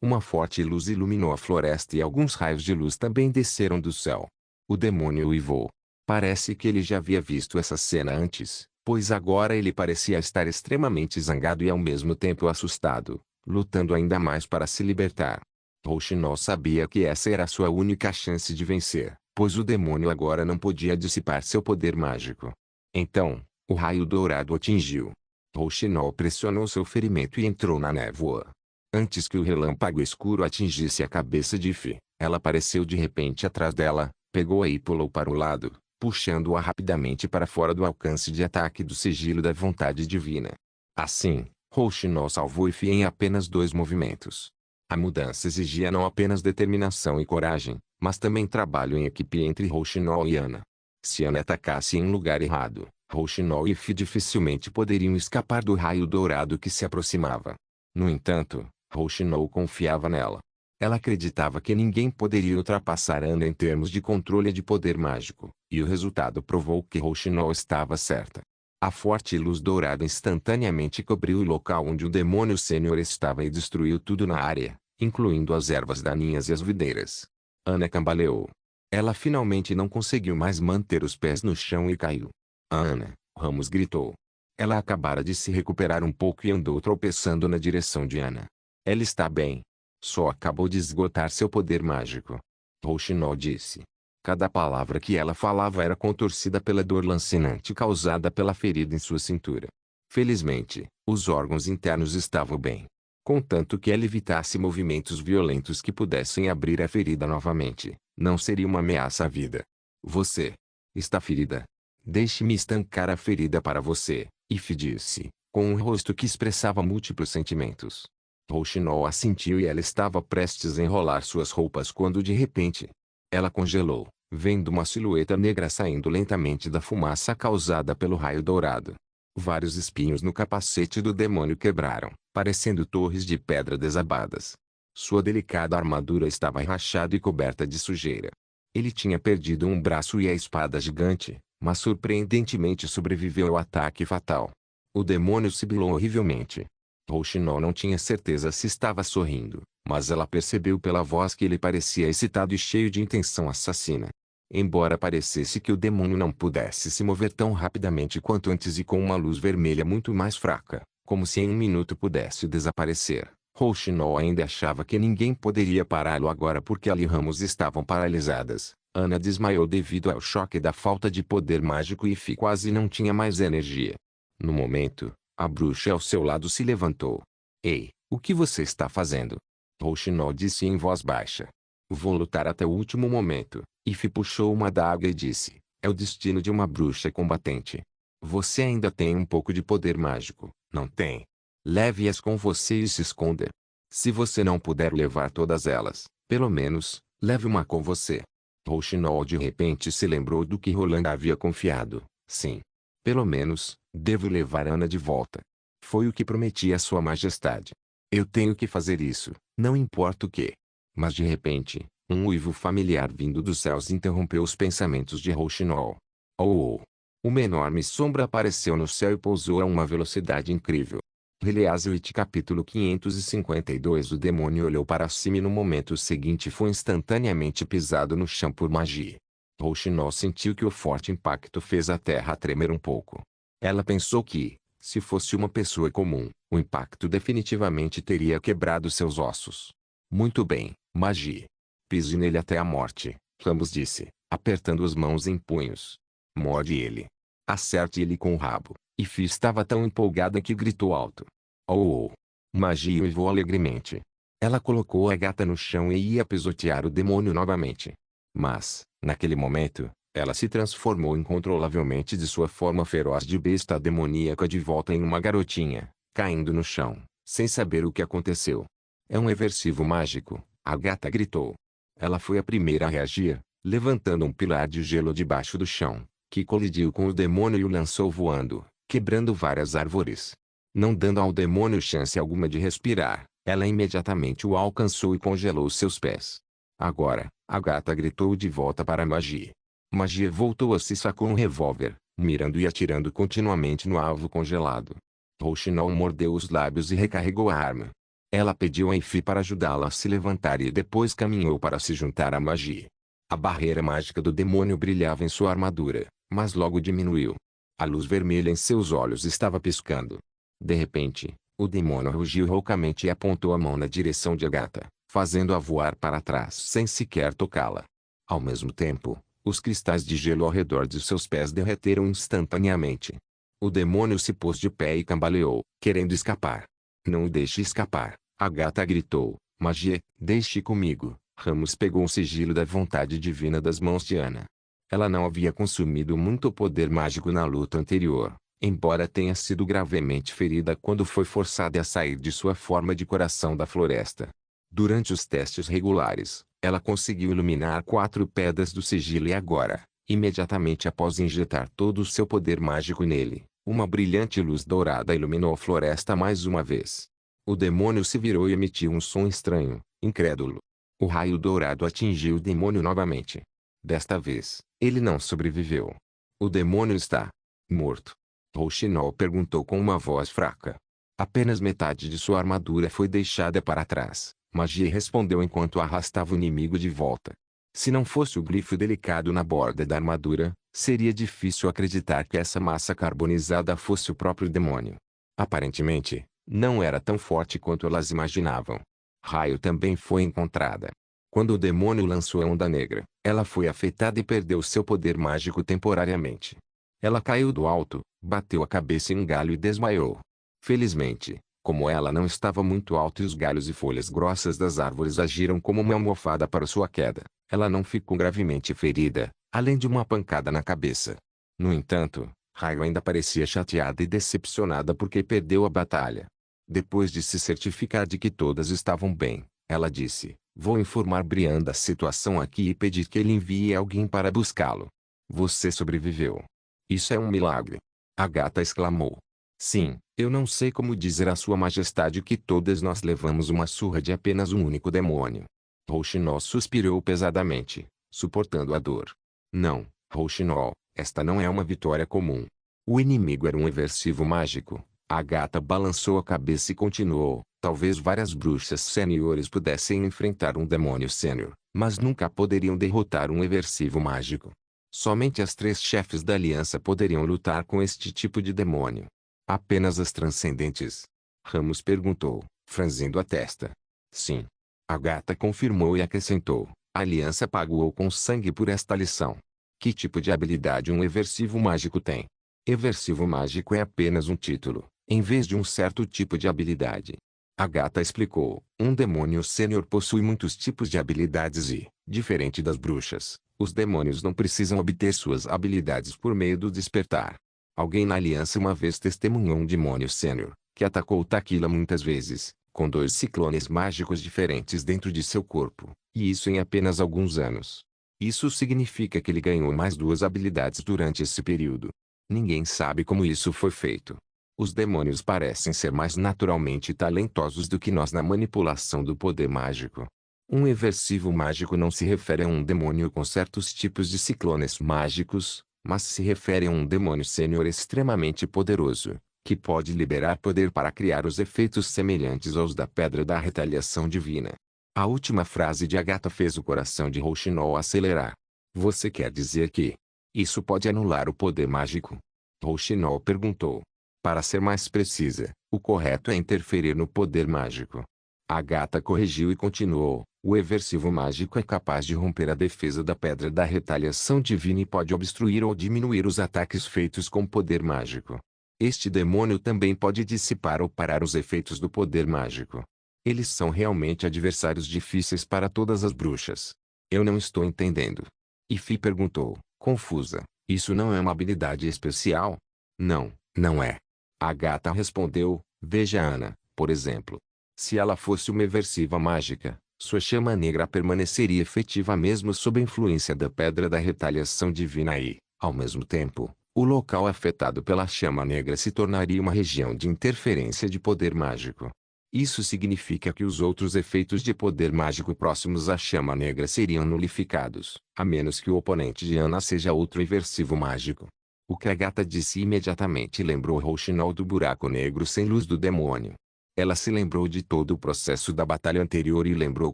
Uma forte luz iluminou a floresta e alguns raios de luz também desceram do céu. O demônio uivou. Parece que ele já havia visto essa cena antes, pois agora ele parecia estar extremamente zangado e ao mesmo tempo assustado, lutando ainda mais para se libertar. Rouxinol sabia que essa era a sua única chance de vencer, pois o demônio agora não podia dissipar seu poder mágico. Então, o raio dourado atingiu. Rouxinol pressionou seu ferimento e entrou na névoa. Antes que o relâmpago escuro atingisse a cabeça de Ife, ela apareceu de repente atrás dela, pegou-a e pulou para o lado, puxando-a rapidamente para fora do alcance de ataque do sigilo da vontade divina. Assim, Rouxinol salvou Ife em apenas 2 movimentos. A mudança exigia não apenas determinação e coragem, mas também trabalho em equipe entre Rouxinol e Ana. Se Ana atacasse em um lugar errado, Rouxinol e Ife dificilmente poderiam escapar do raio dourado que se aproximava. No entanto, Rouxinol confiava nela. Ela acreditava que ninguém poderia ultrapassar Ana em termos de controle de poder mágico, e o resultado provou que Rouxinol estava certa. A forte luz dourada instantaneamente cobriu o local onde o demônio sênior estava e destruiu tudo na área, incluindo as ervas daninhas e as videiras. Ana cambaleou. Ela finalmente não conseguiu mais manter os pés no chão e caiu. Ana, Ramos gritou. Ela acabara de se recuperar um pouco e andou tropeçando na direção de Ana. Ela está bem. Só acabou de esgotar seu poder mágico. Rouxinol disse. Cada palavra que ela falava era contorcida pela dor lancinante causada pela ferida em sua cintura. Felizmente, os órgãos internos estavam bem. Contanto que ela evitasse movimentos violentos que pudessem abrir a ferida novamente, não seria uma ameaça à vida. Você está ferida. Deixe-me estancar a ferida para você, Ife disse, com um rosto que expressava múltiplos sentimentos. Rouxinol assentiu e ela estava prestes a enrolar suas roupas quando de repente, ela congelou, vendo uma silhueta negra saindo lentamente da fumaça causada pelo raio dourado. Vários espinhos no capacete do demônio quebraram, parecendo torres de pedra desabadas. Sua delicada armadura estava rachada e coberta de sujeira. Ele tinha perdido um braço e a espada gigante, mas surpreendentemente sobreviveu ao ataque fatal. O demônio sibilou horrivelmente. Rouxinol não tinha certeza se estava sorrindo, mas ela percebeu pela voz que ele parecia excitado e cheio de intenção assassina. Embora parecesse que o demônio não pudesse se mover tão rapidamente quanto antes e com uma luz vermelha muito mais fraca, como se em um minuto pudesse desaparecer, Rouxinol ainda achava que ninguém poderia pará-lo agora porque ali ramos estavam paralisadas. Ana desmaiou devido ao choque da falta de poder mágico e Fi quase não tinha mais energia. No momento, a bruxa ao seu lado se levantou. Ei, o que você está fazendo? Rouxinol disse em voz baixa. Vou lutar até o último momento. Fi puxou uma adaga e disse, é o destino de uma bruxa combatente. Você ainda tem um pouco de poder mágico, não tem? Leve-as com você e se esconda. Se você não puder levar todas elas, pelo menos, leve uma com você. Rouxinol de repente se lembrou do que Roland havia confiado. Sim. Pelo menos, devo levar Ana de volta. Foi o que prometi a sua majestade. Eu tenho que fazer isso, não importa o que. Mas de repente, um uivo familiar vindo dos céus interrompeu os pensamentos de Rouxinol. Oh! Uma enorme sombra apareceu no céu e pousou a uma velocidade incrível. Heleazwit capítulo 552. O demônio olhou para cima e no momento seguinte foi instantaneamente pisado no chão por magia. Rouxinol sentiu que o forte impacto fez a terra tremer um pouco. Ela pensou que, se fosse uma pessoa comum, o impacto definitivamente teria quebrado seus ossos. Muito bem, magia. Pise nele até a morte, Ramos disse, apertando as mãos em punhos. Morde ele. Acerte ele com o rabo. E Fi estava tão empolgada que gritou alto. Oh! Magia uivou alegremente. Ela colocou a gata no chão e ia pisotear o demônio novamente. Mas, naquele momento, ela se transformou incontrolavelmente de sua forma feroz de besta demoníaca de volta em uma garotinha, caindo no chão, sem saber o que aconteceu. É um reversivo mágico, a gata gritou. Ela foi a primeira a reagir, levantando um pilar de gelo debaixo do chão, que colidiu com o demônio e o lançou voando, quebrando várias árvores. Não dando ao demônio chance alguma de respirar, ela imediatamente o alcançou e congelou seus pés. Agora, a gata gritou de volta para Magia. Magia voltou a se sacou um revólver, mirando e atirando continuamente no alvo congelado. Rouxinol mordeu os lábios e recarregou a arma. Ela pediu a Fi para ajudá-la a se levantar e depois caminhou para se juntar à magia. A barreira mágica do demônio brilhava em sua armadura, mas logo diminuiu. A luz vermelha em seus olhos estava piscando. De repente, o demônio rugiu roucamente e apontou a mão na direção de Agatha, fazendo-a voar para trás sem sequer tocá-la. Ao mesmo tempo, os cristais de gelo ao redor de seus pés derreteram instantaneamente. O demônio se pôs de pé e cambaleou, querendo escapar. Não o deixe escapar, Agatha gritou. Magia, deixe comigo. Ramos pegou o sigilo da vontade divina das mãos de Ana. Ela não havia consumido muito poder mágico na luta anterior, embora tenha sido gravemente ferida quando foi forçada a sair de sua forma de coração da floresta. Durante os testes regulares, ela conseguiu iluminar 4 pedras do sigilo e agora, imediatamente após injetar todo o seu poder mágico nele, uma brilhante luz dourada iluminou a floresta mais uma vez. O demônio se virou e emitiu um som estranho, incrédulo. O raio dourado atingiu o demônio novamente. Desta vez, ele não sobreviveu. O demônio está morto. Rouxinol perguntou com uma voz fraca. Apenas metade de sua armadura foi deixada para trás. Magia respondeu enquanto arrastava o inimigo de volta. Se não fosse o glifo delicado na borda da armadura, seria difícil acreditar que essa massa carbonizada fosse o próprio demônio. Aparentemente, não era tão forte quanto elas imaginavam. Raio também foi encontrada. Quando o demônio lançou a onda negra, ela foi afetada e perdeu seu poder mágico temporariamente. Ela caiu do alto, bateu a cabeça em um galho e desmaiou. Felizmente, como ela não estava muito alta e os galhos e folhas grossas das árvores agiram como uma almofada para sua queda, ela não ficou gravemente ferida, além de uma pancada na cabeça. No entanto, Raio ainda parecia chateada e decepcionada porque perdeu a batalha. Depois de se certificar de que todas estavam bem, ela disse: vou informar Brian da situação aqui e pedir que ele envie alguém para buscá-lo. Você sobreviveu. Isso é um milagre. A gata exclamou. Sim, eu não sei como dizer a Sua Majestade que todas nós levamos uma surra de apenas um único demônio. Rouxinol suspirou pesadamente, suportando a dor. Não, Rouxinol, esta não é uma vitória comum. O inimigo era um Eversivo mágico. A gata balançou a cabeça e continuou. Talvez várias bruxas sêniores pudessem enfrentar um demônio sênior, mas nunca poderiam derrotar um Eversivo mágico. Somente as 3 chefes da aliança poderiam lutar com este tipo de demônio. Apenas as transcendentes? Ramos perguntou, franzindo a testa. Sim. A gata confirmou e acrescentou. A aliança pagou com sangue por esta lição. Que tipo de habilidade um Eversivo mágico tem? Eversivo mágico é apenas um título, em vez de um certo tipo de habilidade. A gata explicou. Um demônio sênior possui muitos tipos de habilidades e, diferente das bruxas, os demônios não precisam obter suas habilidades por meio do despertar. Alguém na aliança uma vez testemunhou um demônio sênior, que atacou Taquila muitas vezes, com 2 ciclones mágicos diferentes dentro de seu corpo, e isso em apenas alguns anos. Isso significa que ele ganhou mais 2 habilidades durante esse período. Ninguém sabe como isso foi feito. Os demônios parecem ser mais naturalmente talentosos do que nós na manipulação do poder mágico. Um Eversivo mágico não se refere a um demônio com certos tipos de ciclones mágicos, mas se refere a um demônio sênior extremamente poderoso, que pode liberar poder para criar os efeitos semelhantes aos da Pedra da Retaliação Divina. A última frase de Agatha fez o coração de Rouxinol acelerar. Você quer dizer que isso pode anular o poder mágico? Rouxinol perguntou. Para ser mais precisa, o correto é interferir no poder mágico. Agatha corrigiu e continuou. O Eversivo mágico é capaz de romper a defesa da Pedra da Retaliação Divina e pode obstruir ou diminuir os ataques feitos com poder mágico. Este demônio também pode dissipar ou parar os efeitos do poder mágico. Eles são realmente adversários difíceis para todas as bruxas. Eu não estou entendendo. Ifi perguntou, confusa. Isso não é uma habilidade especial? Não, não é. Agatha respondeu, veja Ana, por exemplo. Se ela fosse uma Eversiva mágica, sua chama negra permaneceria efetiva mesmo sob a influência da Pedra da Retaliação Divina e, ao mesmo tempo, o local afetado pela chama negra se tornaria uma região de interferência de poder mágico. Isso significa que os outros efeitos de poder mágico próximos à chama negra seriam nulificados, a menos que o oponente de Ana seja outro Eversivo mágico. O que a gata disse imediatamente lembrou Rouxinol do buraco negro sem luz do demônio. Ela se lembrou de todo o processo da batalha anterior e lembrou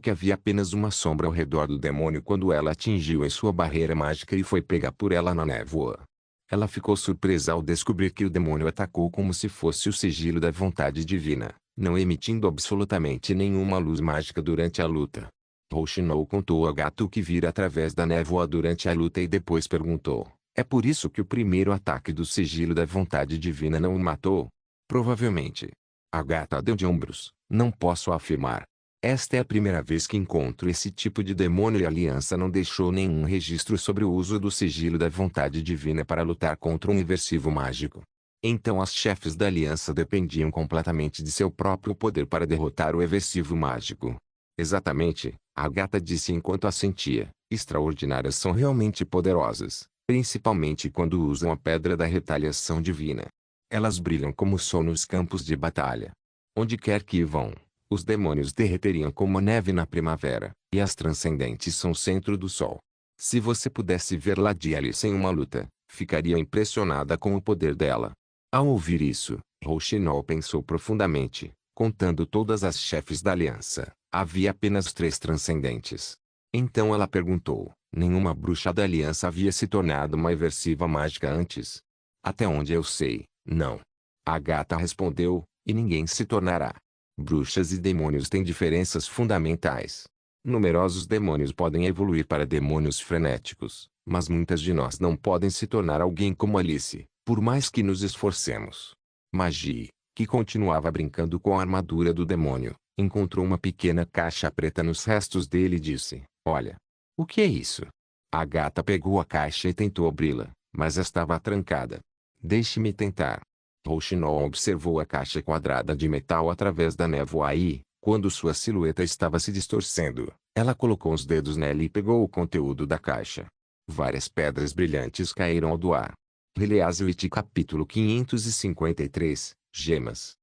que havia apenas uma sombra ao redor do demônio quando ela atingiu em sua barreira mágica e foi pega por ela na névoa. Ela ficou surpresa ao descobrir que o demônio atacou como se fosse o sigilo da vontade divina, não emitindo absolutamente nenhuma luz mágica durante a luta. Rouxinol contou a Gata o que vira através da névoa durante a luta e depois perguntou, é por isso que o primeiro ataque do sigilo da vontade divina não o matou? Provavelmente. A Gata deu de ombros, não posso afirmar. Esta é a primeira vez que encontro esse tipo de demônio e a aliança não deixou nenhum registro sobre o uso do sigilo da vontade divina para lutar contra um Eversivo mágico. Então as chefes da aliança dependiam completamente de seu próprio poder para derrotar o Eversivo mágico. Exatamente, a Gata disse enquanto assentia, extraordinárias são realmente poderosas, principalmente quando usam a Pedra da Retaliação Divina. Elas brilham como o sol nos campos de batalha. Onde quer que vão, os demônios derreteriam como a neve na primavera, e as transcendentes são o centro do sol. Se você pudesse ver Lady Alice em uma luta, ficaria impressionada com o poder dela. Ao ouvir isso, Rouxinol pensou profundamente, contando todas as chefes da aliança, havia apenas 3 transcendentes. Então ela perguntou, nenhuma bruxa da aliança havia se tornado uma Eversiva mágica antes? Até onde eu sei, não. A Gata respondeu, e ninguém se tornará. Bruxas e demônios têm diferenças fundamentais. Numerosos demônios podem evoluir para demônios frenéticos, mas muitas de nós não podem se tornar alguém como Alice, por mais que nos esforcemos. Magie, que continuava brincando com a armadura do demônio, encontrou uma pequena caixa preta nos restos dele e disse, olha. O que é isso? A Gata pegou a caixa e tentou abri-la, mas estava trancada. Deixe-me tentar. Rouxinol observou a caixa quadrada de metal através da névoa e, quando sua silhueta estava se distorcendo, ela colocou os dedos nela e pegou o conteúdo da caixa. Várias pedras brilhantes caíram ao doar. Heleazwit capítulo 553, Gemas.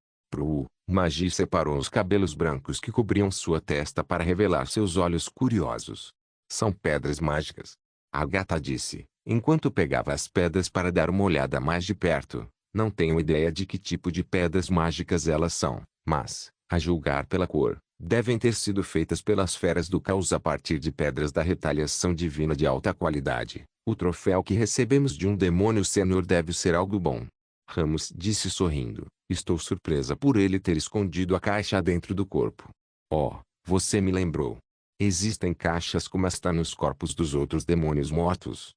Magi separou os cabelos brancos que cobriam sua testa para revelar seus olhos curiosos. São pedras mágicas. A gata disse, enquanto pegava as pedras para dar uma olhada mais de perto. Não tenho ideia de que tipo de pedras mágicas elas são, mas, a julgar pela cor, devem ter sido feitas pelas feras do caos a partir de pedras da retaliação divina de alta qualidade. O troféu que recebemos de um demônio senhor deve ser algo bom. Ramos disse sorrindo. Estou surpresa por ele ter escondido a caixa dentro do corpo. Oh, você me lembrou. Existem caixas como esta nos corpos dos outros demônios mortos.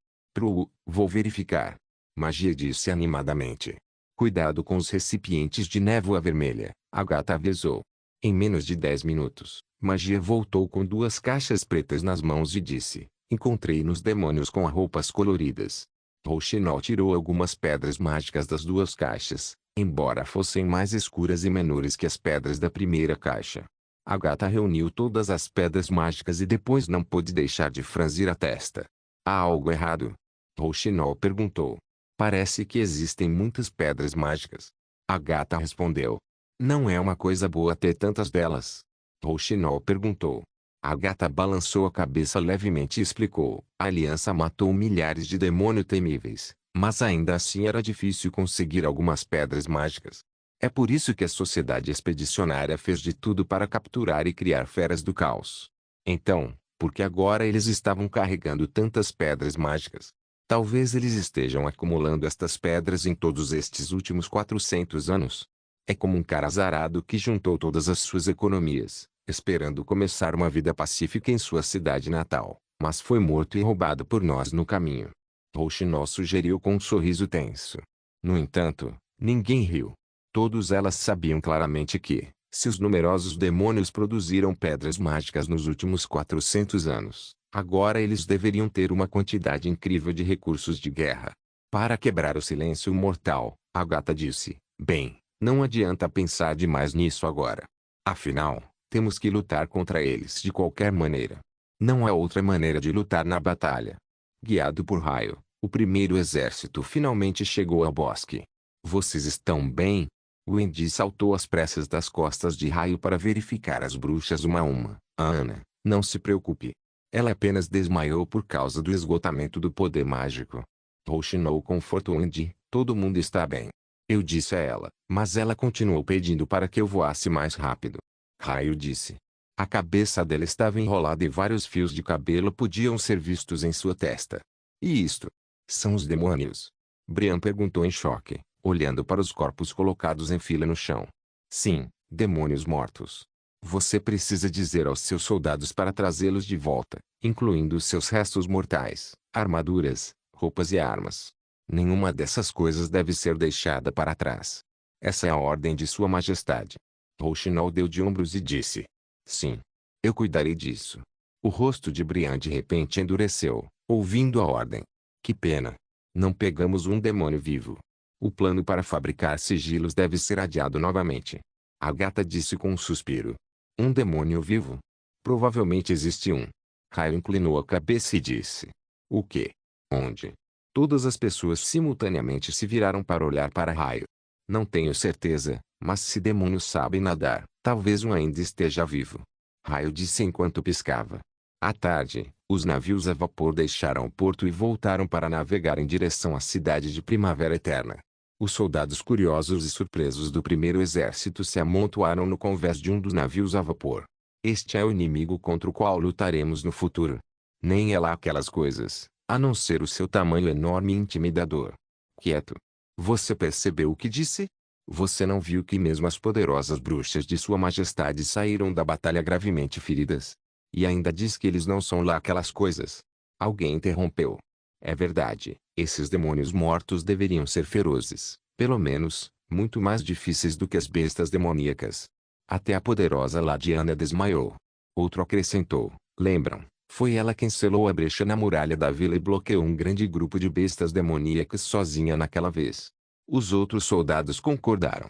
Vou verificar. Magia disse animadamente. Cuidado com os recipientes de névoa vermelha, a gata avisou. Em menos de 10 minutos, Magia voltou com 2 caixas pretas nas mãos e disse, encontrei nos demônios com roupas coloridas. Rouxinol tirou algumas pedras mágicas das 2 caixas, embora fossem mais escuras e menores que as pedras da primeira caixa. A gata reuniu todas as pedras mágicas e depois não pôde deixar de franzir a testa. Há algo errado? Rouxinol perguntou. Parece que existem muitas pedras mágicas. A gata respondeu. Não é uma coisa boa ter tantas delas. Rouxinol perguntou. A gata balançou a cabeça levemente e explicou. A aliança matou milhares de demônios temíveis, mas ainda assim era difícil conseguir algumas pedras mágicas. É por isso que a sociedade expedicionária fez de tudo para capturar e criar feras do caos. Então, por que agora eles estavam carregando tantas pedras mágicas? Talvez eles estejam acumulando estas pedras em todos estes últimos 400 anos. É como um cara azarado que juntou todas as suas economias, esperando começar uma vida pacífica em sua cidade natal, mas foi morto e roubado por nós no caminho. Rouxinol sugeriu com um sorriso tenso. No entanto, ninguém riu. Todos elas sabiam claramente que, se os numerosos demônios produziram pedras mágicas nos últimos 400 anos, agora eles deveriam ter uma quantidade incrível de recursos de guerra. Para quebrar o silêncio mortal, a gata disse, bem, não adianta pensar demais nisso agora. Afinal, temos que lutar contra eles de qualquer maneira. Não há outra maneira de lutar na batalha. Guiado por raio, o primeiro exército finalmente chegou ao bosque. Vocês estão bem? Wendy saltou às pressas das costas de Raio para verificar as bruxas uma a uma. Ana, não se preocupe. Ela apenas desmaiou por causa do esgotamento do poder mágico. Rouxinol confortou Wendy. Todo mundo está bem. Eu disse a ela, mas ela continuou pedindo para que eu voasse mais rápido. Raio disse. A cabeça dela estava enrolada e vários fios de cabelo podiam ser vistos em sua testa. E isto? São os demônios? Brian perguntou em choque, olhando para os corpos colocados em fila no chão. Sim, demônios mortos. Você precisa dizer aos seus soldados para trazê-los de volta, incluindo os seus restos mortais, armaduras, roupas e armas. Nenhuma dessas coisas deve ser deixada para trás. Essa é a ordem de Sua Majestade. Rouxinol deu de ombros e disse. Sim. Eu cuidarei disso. O rosto de Brian de repente endureceu, ouvindo a ordem. Que pena. Não pegamos um demônio vivo. O plano para fabricar sigilos deve ser adiado novamente. A gata disse com um suspiro. Um demônio vivo? Provavelmente existe um. Raio inclinou a cabeça e disse. O quê? Onde? Todas as pessoas simultaneamente se viraram para olhar para Raio. Não tenho certeza, mas se demônios sabem nadar, talvez um ainda esteja vivo. Raio disse enquanto piscava. À tarde, os navios a vapor deixaram o porto e voltaram para navegar em direção à cidade de Primavera Eterna. Os soldados curiosos e surpresos do primeiro exército se amontoaram no convés de um dos navios a vapor. Este é o inimigo contra o qual lutaremos no futuro. Nem é lá aquelas coisas, a não ser o seu tamanho enorme e intimidador. Quieto. Você percebeu o que disse? Você não viu que mesmo as poderosas bruxas de Sua Majestade saíram da batalha gravemente feridas? E ainda diz que eles não são lá aquelas coisas. Alguém interrompeu. É verdade, esses demônios mortos deveriam ser ferozes, pelo menos, muito mais difíceis do que as bestas demoníacas. Até a poderosa Ladiana desmaiou. Outro acrescentou, lembram, foi ela quem selou a brecha na muralha da vila e bloqueou um grande grupo de bestas demoníacas sozinha naquela vez. Os outros soldados concordaram.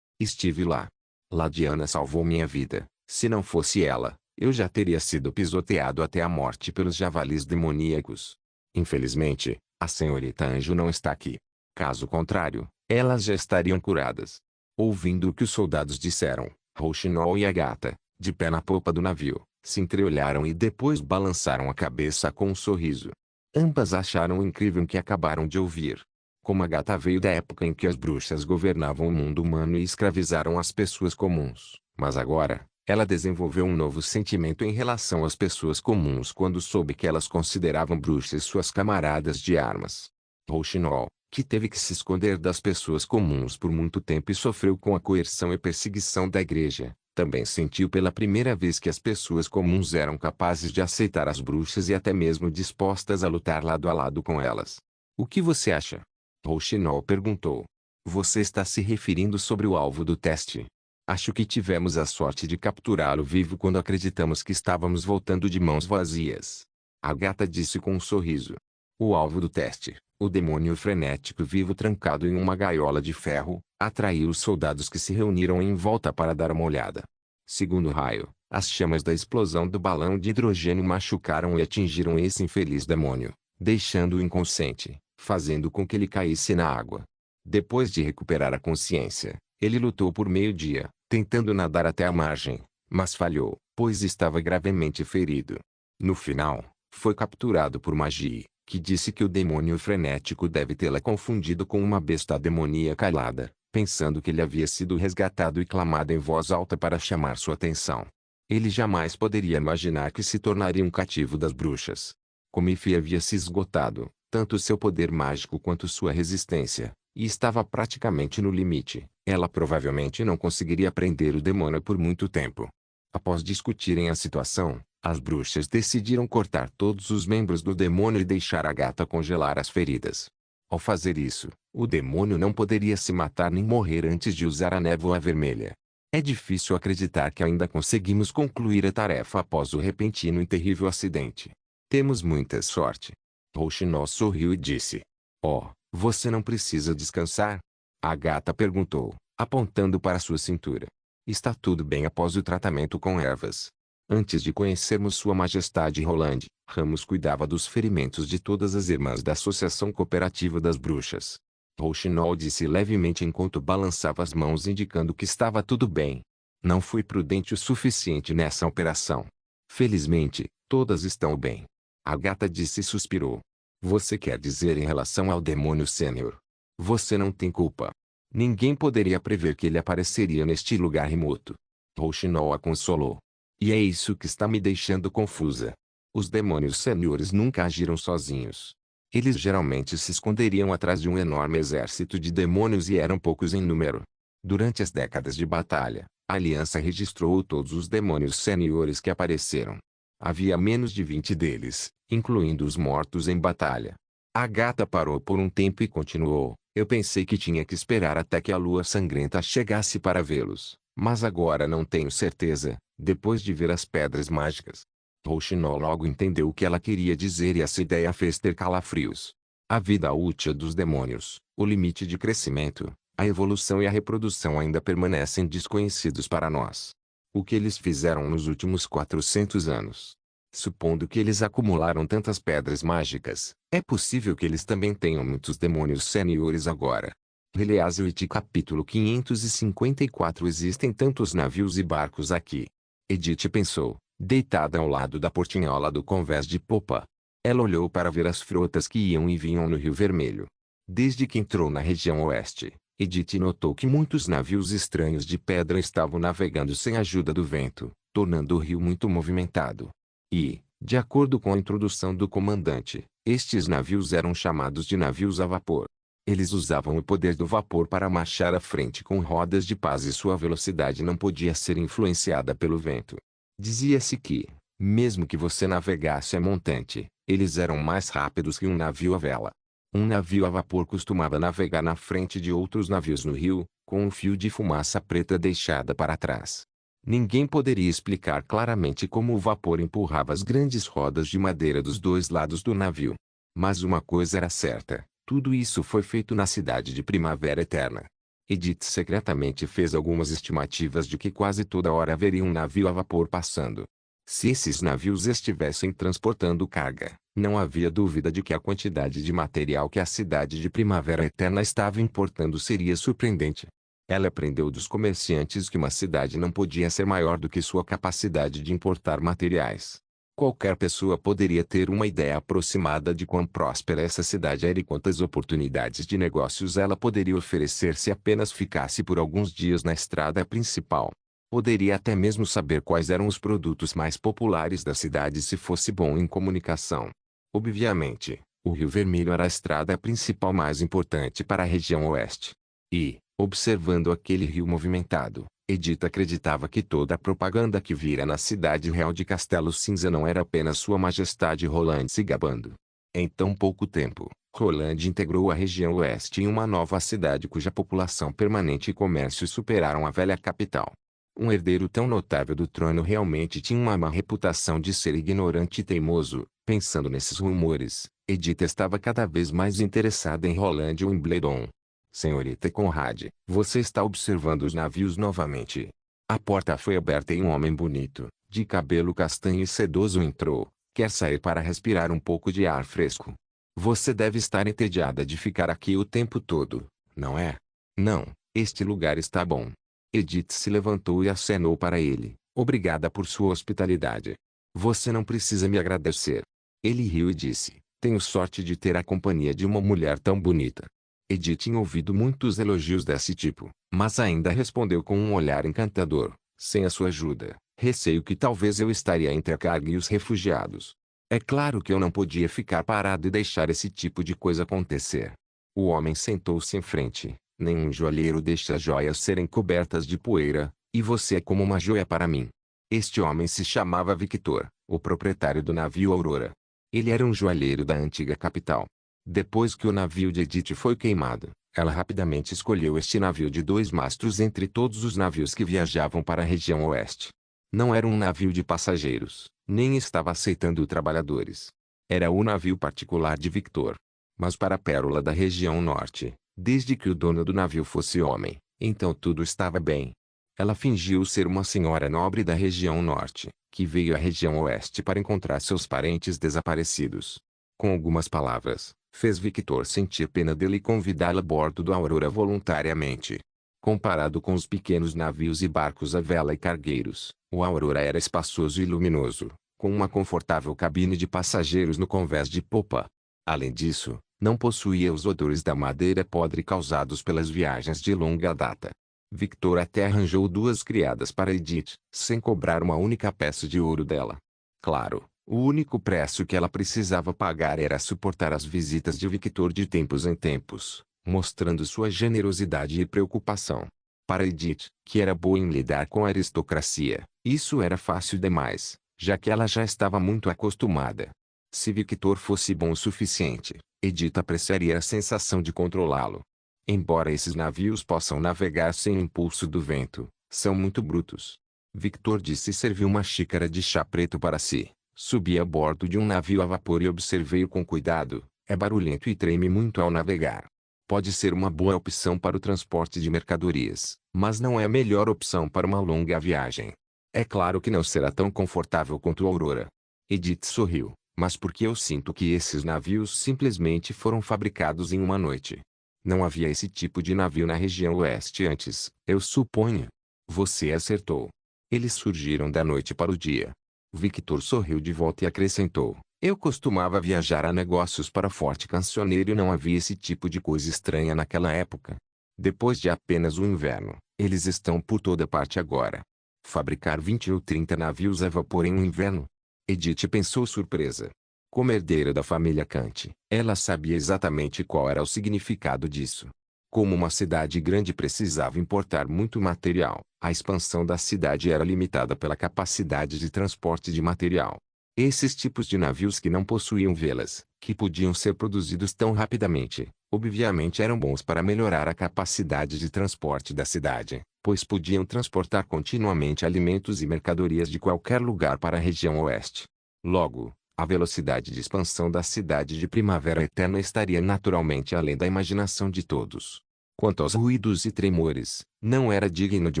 Estive lá. Ladiana salvou minha vida. Se não fosse ela, eu já teria sido pisoteado até a morte pelos javalis demoníacos. Infelizmente, a senhorita Anjo não está aqui. Caso contrário, elas já estariam curadas. Ouvindo o que os soldados disseram, Rouxinol e a gata, de pé na popa do navio, se entreolharam e depois balançaram a cabeça com um sorriso. Ambas acharam incrível o que acabaram de ouvir. Como a gata veio da época em que as bruxas governavam o mundo humano e escravizaram as pessoas comuns, mas agora, ela desenvolveu um novo sentimento em relação às pessoas comuns quando soube que elas consideravam bruxas suas camaradas de armas. Rouxinol, que teve que se esconder das pessoas comuns por muito tempo e sofreu com a coerção e perseguição da igreja, também sentiu pela primeira vez que as pessoas comuns eram capazes de aceitar as bruxas e até mesmo dispostas a lutar lado a lado com elas. O que você acha? Rouxinol perguntou. Você está se referindo sobre o alvo do teste? Acho que tivemos a sorte de capturá-lo vivo quando acreditamos que estávamos voltando de mãos vazias. A gata disse com um sorriso. O alvo do teste, o demônio frenético vivo trancado em uma gaiola de ferro, atraiu os soldados que se reuniram em volta para dar uma olhada. Segundo o raio, as chamas da explosão do balão de hidrogênio machucaram e atingiram esse infeliz demônio, deixando-o inconsciente, fazendo com que ele caísse na água. Depois de recuperar a consciência, ele lutou por meio-dia, tentando nadar até a margem, mas falhou, pois estava gravemente ferido. No final, foi capturado por Magi, que disse que o demônio frenético deve tê-la confundido com uma besta demoníaca alada, pensando que ele havia sido resgatado e clamado em voz alta para chamar sua atenção. Ele jamais poderia imaginar que se tornaria um cativo das bruxas. Como Ify havia se esgotado, tanto seu poder mágico quanto sua resistência, e estava praticamente no limite, ela provavelmente não conseguiria prender o demônio por muito tempo. Após discutirem a situação, as bruxas decidiram cortar todos os membros do demônio e deixar a gata congelar as feridas. Ao fazer isso, o demônio não poderia se matar nem morrer antes de usar a névoa vermelha. É difícil acreditar que ainda conseguimos concluir a tarefa após o repentino e terrível acidente. Temos muita sorte. Rouxinol sorriu e disse. Oh, você não precisa descansar? A gata perguntou, apontando para sua cintura. Está tudo bem após o tratamento com ervas. Antes de conhecermos Sua Majestade Roland, Ramos cuidava dos ferimentos de todas as irmãs da Associação Cooperativa das Bruxas. Rouxinol disse levemente enquanto balançava as mãos indicando que estava tudo bem. Não fui prudente o suficiente nessa operação. Felizmente, todas estão bem. A gata disse e suspirou. Você quer dizer em relação ao demônio sênior? Você não tem culpa. Ninguém poderia prever que ele apareceria neste lugar remoto. Rouxinol a consolou. E é isso que está me deixando confusa. Os demônios sêniores nunca agiram sozinhos. Eles geralmente se esconderiam atrás de um enorme exército de demônios e eram poucos em número. Durante as décadas de batalha, a Aliança registrou todos os demônios sêniores que apareceram. Havia menos de 20 deles, incluindo os mortos em batalha. A gata parou por um tempo e continuou. Eu pensei que tinha que esperar até que a lua sangrenta chegasse para vê-los, mas agora não tenho certeza, depois de ver as pedras mágicas. Rouxinol logo entendeu o que ela queria dizer e essa ideia fez ter calafrios. A vida útil dos demônios, o limite de crescimento, a evolução e a reprodução ainda permanecem desconhecidos para nós. O que eles fizeram nos últimos 400 anos? Supondo que eles acumularam tantas pedras mágicas, é possível que eles também tenham muitos demônios sêniores agora. Release capítulo 554. Existem tantos navios e barcos aqui. Edith pensou, deitada ao lado da portinhola do convés de popa. Ela olhou para ver as frotas que iam e vinham no Rio Vermelho. Desde que entrou na região oeste, Edith notou que muitos navios estranhos de pedra estavam navegando sem a ajuda do vento, tornando o rio muito movimentado. E, de acordo com a introdução do comandante, estes navios eram chamados de navios a vapor. Eles usavam o poder do vapor para marchar à frente com rodas de pás e sua velocidade não podia ser influenciada pelo vento. Dizia-se que, mesmo que você navegasse a montante, eles eram mais rápidos que um navio a vela. Um navio a vapor costumava navegar na frente de outros navios no rio, com um fio de fumaça preta deixada para trás. Ninguém poderia explicar claramente como o vapor empurrava as grandes rodas de madeira dos dois lados do navio. Mas uma coisa era certa, Tudo isso foi feito na cidade de Primavera Eterna. Edith secretamente fez algumas estimativas de que quase toda hora haveria um navio a vapor passando. Se esses navios estivessem transportando carga, não havia dúvida de que a quantidade de material que a cidade de Primavera Eterna estava importando seria surpreendente. Ela aprendeu dos comerciantes que uma cidade não podia ser maior do que sua capacidade de importar materiais. Qualquer pessoa poderia ter uma ideia aproximada de quão próspera essa cidade era e quantas oportunidades de negócios ela poderia oferecer se apenas ficasse por alguns dias na estrada principal. Poderia até mesmo saber quais eram os produtos mais populares da cidade se fosse bom em comunicação. Obviamente, o Rio Vermelho era a estrada principal mais importante para a região oeste. E, observando aquele rio movimentado, Edith acreditava que toda a propaganda que vira na cidade real de Castelo Cinza não era apenas Sua Majestade Roland se gabando. Em tão pouco tempo, Roland integrou a região oeste em uma nova cidade cuja população permanente e comércio superaram a velha capital. Um herdeiro tão notável do trono realmente tinha uma má reputação de ser ignorante e teimoso. Pensando nesses rumores, Edith estava cada vez mais interessada em Roland Wimbledon. Senhorita Conrad, você está observando os navios novamente. A porta foi aberta e um homem bonito, de cabelo castanho e sedoso entrou. Quer sair para respirar um pouco de ar fresco. Você deve estar entediada de ficar aqui o tempo todo, não é? Não, este lugar está bom. Edith se levantou e acenou para ele. Obrigada por sua hospitalidade. Você não precisa me agradecer. Ele riu e disse, tenho sorte de ter a companhia de uma mulher tão bonita. Edith tinha ouvido muitos elogios desse tipo, mas ainda respondeu com um olhar encantador. Sem a sua ajuda, receio que talvez eu estaria entre a carga e os refugiados. É claro que eu não podia ficar parado e deixar esse tipo de coisa acontecer. O homem sentou-se em frente. Nenhum joalheiro deixa as joias serem cobertas de poeira, e você é como uma joia para mim. Este homem se chamava Victor, o proprietário do navio Aurora. Ele era um joalheiro da antiga capital. Depois que o navio de Edith foi queimado, ela rapidamente escolheu este navio de 2 mastros entre todos os navios que viajavam para a região oeste. Não era um navio de passageiros, nem estava aceitando trabalhadores. Era o navio particular de Victor. Mas para a pérola da região norte, desde que o dono do navio fosse homem, então tudo estava bem. Ela fingiu ser uma senhora nobre da região norte, que veio à região oeste para encontrar seus parentes desaparecidos. Com algumas palavras, fez Victor sentir pena dele e convidá-la a bordo do Aurora voluntariamente. Comparado com os pequenos navios e barcos à vela e cargueiros, o Aurora era espaçoso e luminoso, com uma confortável cabine de passageiros no convés de popa. Além disso, não possuía os odores da madeira podre causados pelas viagens de longa data. Victor até arranjou 2 criadas para Edith, sem cobrar uma única peça de ouro dela. Claro, o único preço que ela precisava pagar era suportar as visitas de Victor de tempos em tempos, mostrando sua generosidade e preocupação. Para Edith, que era boa em lidar com a aristocracia, isso era fácil demais, já que ela já estava muito acostumada. Se Victor fosse bom o suficiente, Edith apreciaria a sensação de controlá-lo. Embora esses navios possam navegar sem o impulso do vento, são muito brutos. Victor disse e serviu uma xícara de chá preto para si. Subi a bordo de um navio a vapor e observei-o com cuidado. É barulhento e treme muito ao navegar. Pode ser uma boa opção para o transporte de mercadorias, mas não é a melhor opção para uma longa viagem. É claro que não será tão confortável quanto o Aurora. Edith sorriu, mas porque eu sinto que esses navios simplesmente foram fabricados em uma noite. Não havia esse tipo de navio na região oeste antes, eu suponho. Você acertou. Eles surgiram da noite para o dia. Victor sorriu de volta e acrescentou, eu costumava viajar a negócios para Forte Cancioneiro e não havia esse tipo de coisa estranha naquela época. Depois de apenas um inverno, eles estão por toda parte agora. Fabricar 20 ou 30 navios a vapor em um inverno? Edith pensou surpresa. Como herdeira da família Kant, ela sabia exatamente qual era o significado disso. Como uma cidade grande precisava importar muito material, a expansão da cidade era limitada pela capacidade de transporte de material. Esses tipos de navios que não possuíam velas, que podiam ser produzidos tão rapidamente, obviamente eram bons para melhorar a capacidade de transporte da cidade, pois podiam transportar continuamente alimentos e mercadorias de qualquer lugar para a região oeste. Logo, A velocidade de expansão da cidade de Primavera Eterna estaria naturalmente além da imaginação de todos. Quanto aos ruídos e tremores, não era digno de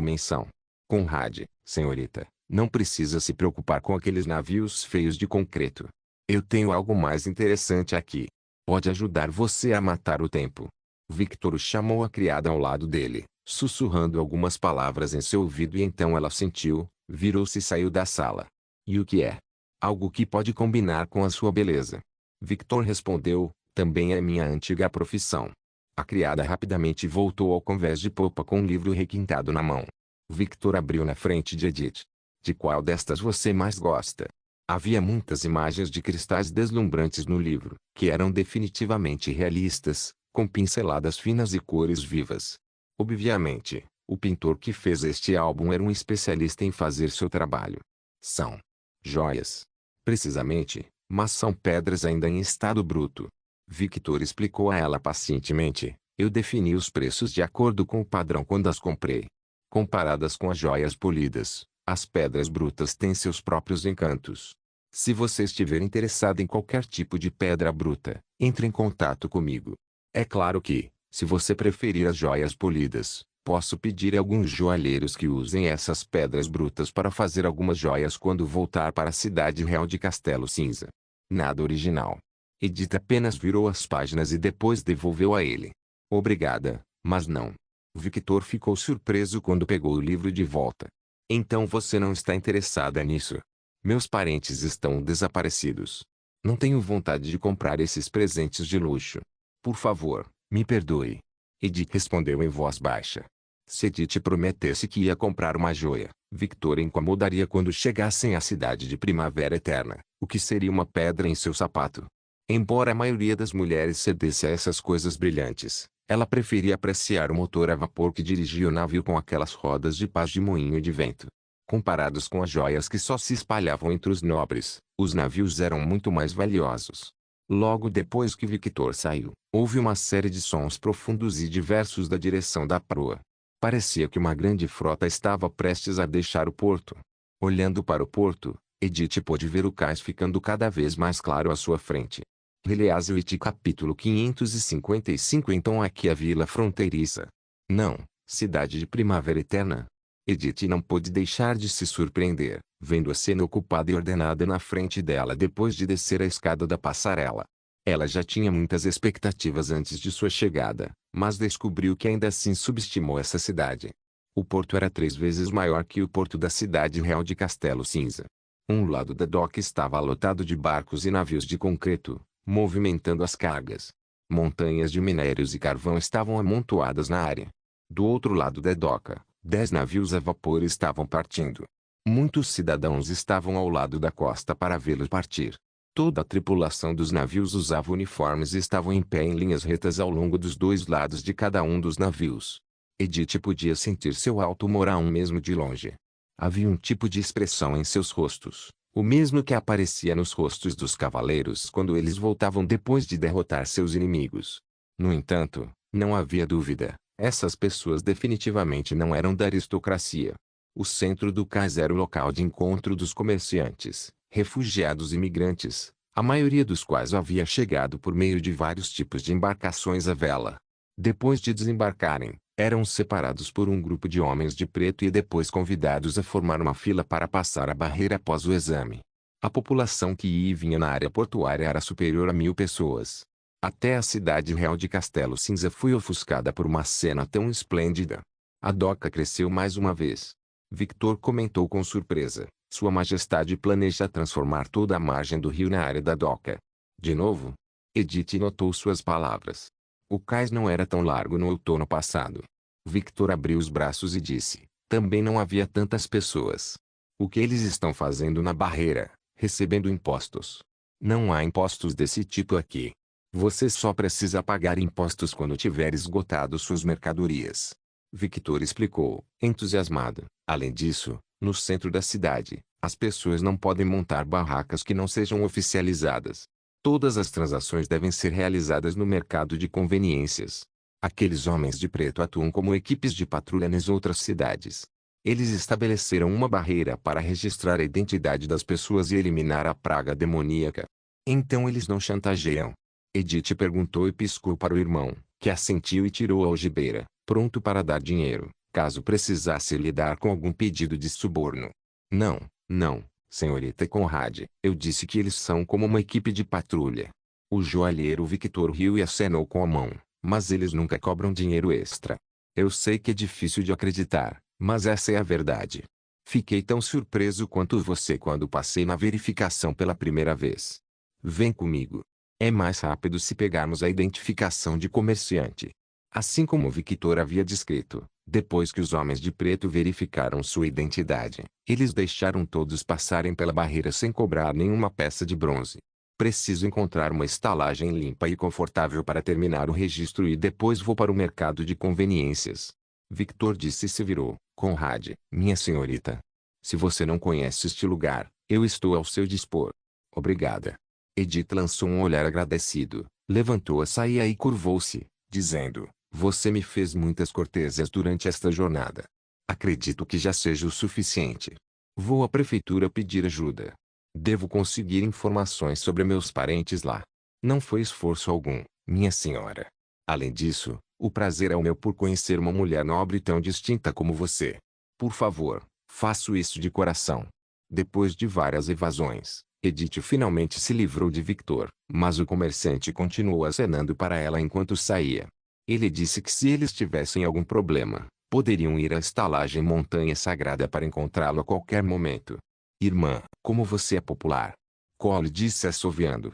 menção. Conrad, senhorita, não precisa se preocupar com aqueles navios feios de concreto. Eu tenho algo mais interessante aqui. Pode ajudar você a matar o tempo. Victor chamou a criada ao lado dele, sussurrando algumas palavras em seu ouvido e então ela sentiu, virou-se e saiu da sala. E o que é? Algo que pode combinar com a sua beleza. Victor respondeu, também é minha antiga profissão. A criada rapidamente voltou ao convés de popa com um livro requintado na mão. Victor abriu na frente de Edith. De qual destas você mais gosta? Havia muitas imagens de cristais deslumbrantes no livro, que eram definitivamente realistas, com pinceladas finas e cores vivas. Obviamente, o pintor que fez este álbum era um especialista em fazer seu trabalho. São joias. Precisamente, mas são pedras ainda em estado bruto. Victor explicou a ela pacientemente, eu defini os preços de acordo com o padrão quando as comprei. Comparadas com as joias polidas, as pedras brutas têm seus próprios encantos. Se você estiver interessado em qualquer tipo de pedra bruta, entre em contato comigo. É claro que, se você preferir as joias polidas, posso pedir a alguns joalheiros que usem essas pedras brutas para fazer algumas joias quando voltar para a cidade real de Castelo Cinza. Nada original. Edith apenas virou as páginas e depois devolveu a ele. Obrigada, mas não. Victor ficou surpreso quando pegou o livro de volta. Então você não está interessada nisso? Meus parentes estão desaparecidos. Não tenho vontade de comprar esses presentes de luxo. Por favor, me perdoe. Edith respondeu em voz baixa. Se Edith prometesse que ia comprar uma joia, Victor incomodaria quando chegassem à cidade de Primavera Eterna, o que seria uma pedra em seu sapato. Embora a maioria das mulheres cedesse a essas coisas brilhantes, ela preferia apreciar o motor a vapor que dirigia o navio com aquelas rodas de paz de moinho de vento. Comparados com as joias que só se espalhavam entre os nobres, os navios eram muito mais valiosos. Logo depois que Victor saiu, houve uma série de sons profundos e diversos da direção da proa. Parecia que uma grande frota estava prestes a deixar o porto. Olhando para o porto, Edith pôde ver o cais ficando cada vez mais claro à sua frente. Heleazwit capítulo 555. Então aqui a vila fronteiriça. Não, cidade de Primavera Eterna. Edith não pôde deixar de se surpreender, vendo a cena ocupada e ordenada na frente dela depois de descer a escada da passarela. Ela já tinha muitas expectativas antes de sua chegada, mas descobriu que ainda assim subestimou essa cidade. O porto era 3 vezes maior que o porto da cidade real de Castelo Cinza. Um lado da doca estava lotado de barcos e navios de concreto, movimentando as cargas. Montanhas de minérios e carvão estavam amontoadas na área. Do outro lado da doca, 10 navios a vapor estavam partindo. Muitos cidadãos estavam ao lado da costa para vê-los partir. Toda a tripulação dos navios usava uniformes e estavam em pé em linhas retas ao longo dos 2 lados de cada um dos navios. Edith podia sentir seu alto moral mesmo de longe. Havia um tipo de expressão em seus rostos, o mesmo que aparecia nos rostos dos cavaleiros quando eles voltavam depois de derrotar seus inimigos. No entanto, não havia dúvida, essas pessoas definitivamente não eram da aristocracia. O centro do cais era o local de encontro dos comerciantes, refugiados e imigrantes, a maioria dos quais havia chegado por meio de vários tipos de embarcações à vela. Depois de desembarcarem, eram separados por um grupo de homens de preto e depois convidados a formar uma fila para passar a barreira após o exame. A população que ia e vinha na área portuária era superior a 1000 pessoas. Até a cidade real de Castelo Cinza foi ofuscada por uma cena tão esplêndida. A doca cresceu mais uma vez. Victor comentou com surpresa, Sua Majestade planeja transformar toda a margem do rio na área da doca. De novo? Edith notou suas palavras. O cais não era tão largo no outono passado. Victor abriu os braços e disse, também não havia tantas pessoas. O que eles estão fazendo na barreira? Recebendo impostos. Não há impostos desse tipo aqui. Você só precisa pagar impostos quando tiver esgotado suas mercadorias. Victor explicou, entusiasmado. Além disso, no centro da cidade, as pessoas não podem montar barracas que não sejam oficializadas. Todas as transações devem ser realizadas no mercado de conveniências. Aqueles homens de preto atuam como equipes de patrulha nas outras cidades. Eles estabeleceram uma barreira para registrar a identidade das pessoas e eliminar a praga demoníaca. Então eles não chantageiam? Edith perguntou e piscou para o irmão, que assentiu e tirou a algibeira, pronto para dar dinheiro, caso precisasse lidar com algum pedido de suborno. Não, não, senhorita Conrad, eu disse que eles são como uma equipe de patrulha. O joalheiro Victor riu e acenou com a mão, mas eles nunca cobram dinheiro extra. Eu sei que é difícil de acreditar, mas essa é a verdade. Fiquei tão surpreso quanto você quando passei na verificação pela primeira vez. Vem comigo. É mais rápido se pegarmos a identificação de comerciante. Assim como Victor havia descrito, depois que os homens de preto verificaram sua identidade, eles deixaram todos passarem pela barreira sem cobrar nenhuma peça de bronze. Preciso encontrar uma estalagem limpa e confortável para terminar o registro e depois vou para o mercado de conveniências. Victor disse e se virou. Conrad, minha senhorita. Se você não conhece este lugar, eu estou ao seu dispor. Obrigada. Edith lançou um olhar agradecido, levantou a saia e curvou-se, dizendo, você me fez muitas cortesias durante esta jornada. Acredito que já seja o suficiente. Vou à prefeitura pedir ajuda. Devo conseguir informações sobre meus parentes lá. Não foi esforço algum, minha senhora. Além disso, o prazer é o meu por conhecer uma mulher nobre tão distinta como você. Por favor, faço isso de coração. Depois de várias evasões, Edith finalmente se livrou de Victor, mas o comerciante continuou acenando para ela enquanto saía. Ele disse que se eles tivessem algum problema, poderiam ir à estalagem Montanha Sagrada para encontrá-lo a qualquer momento. Irmã, como você é popular. Cole disse assoviando.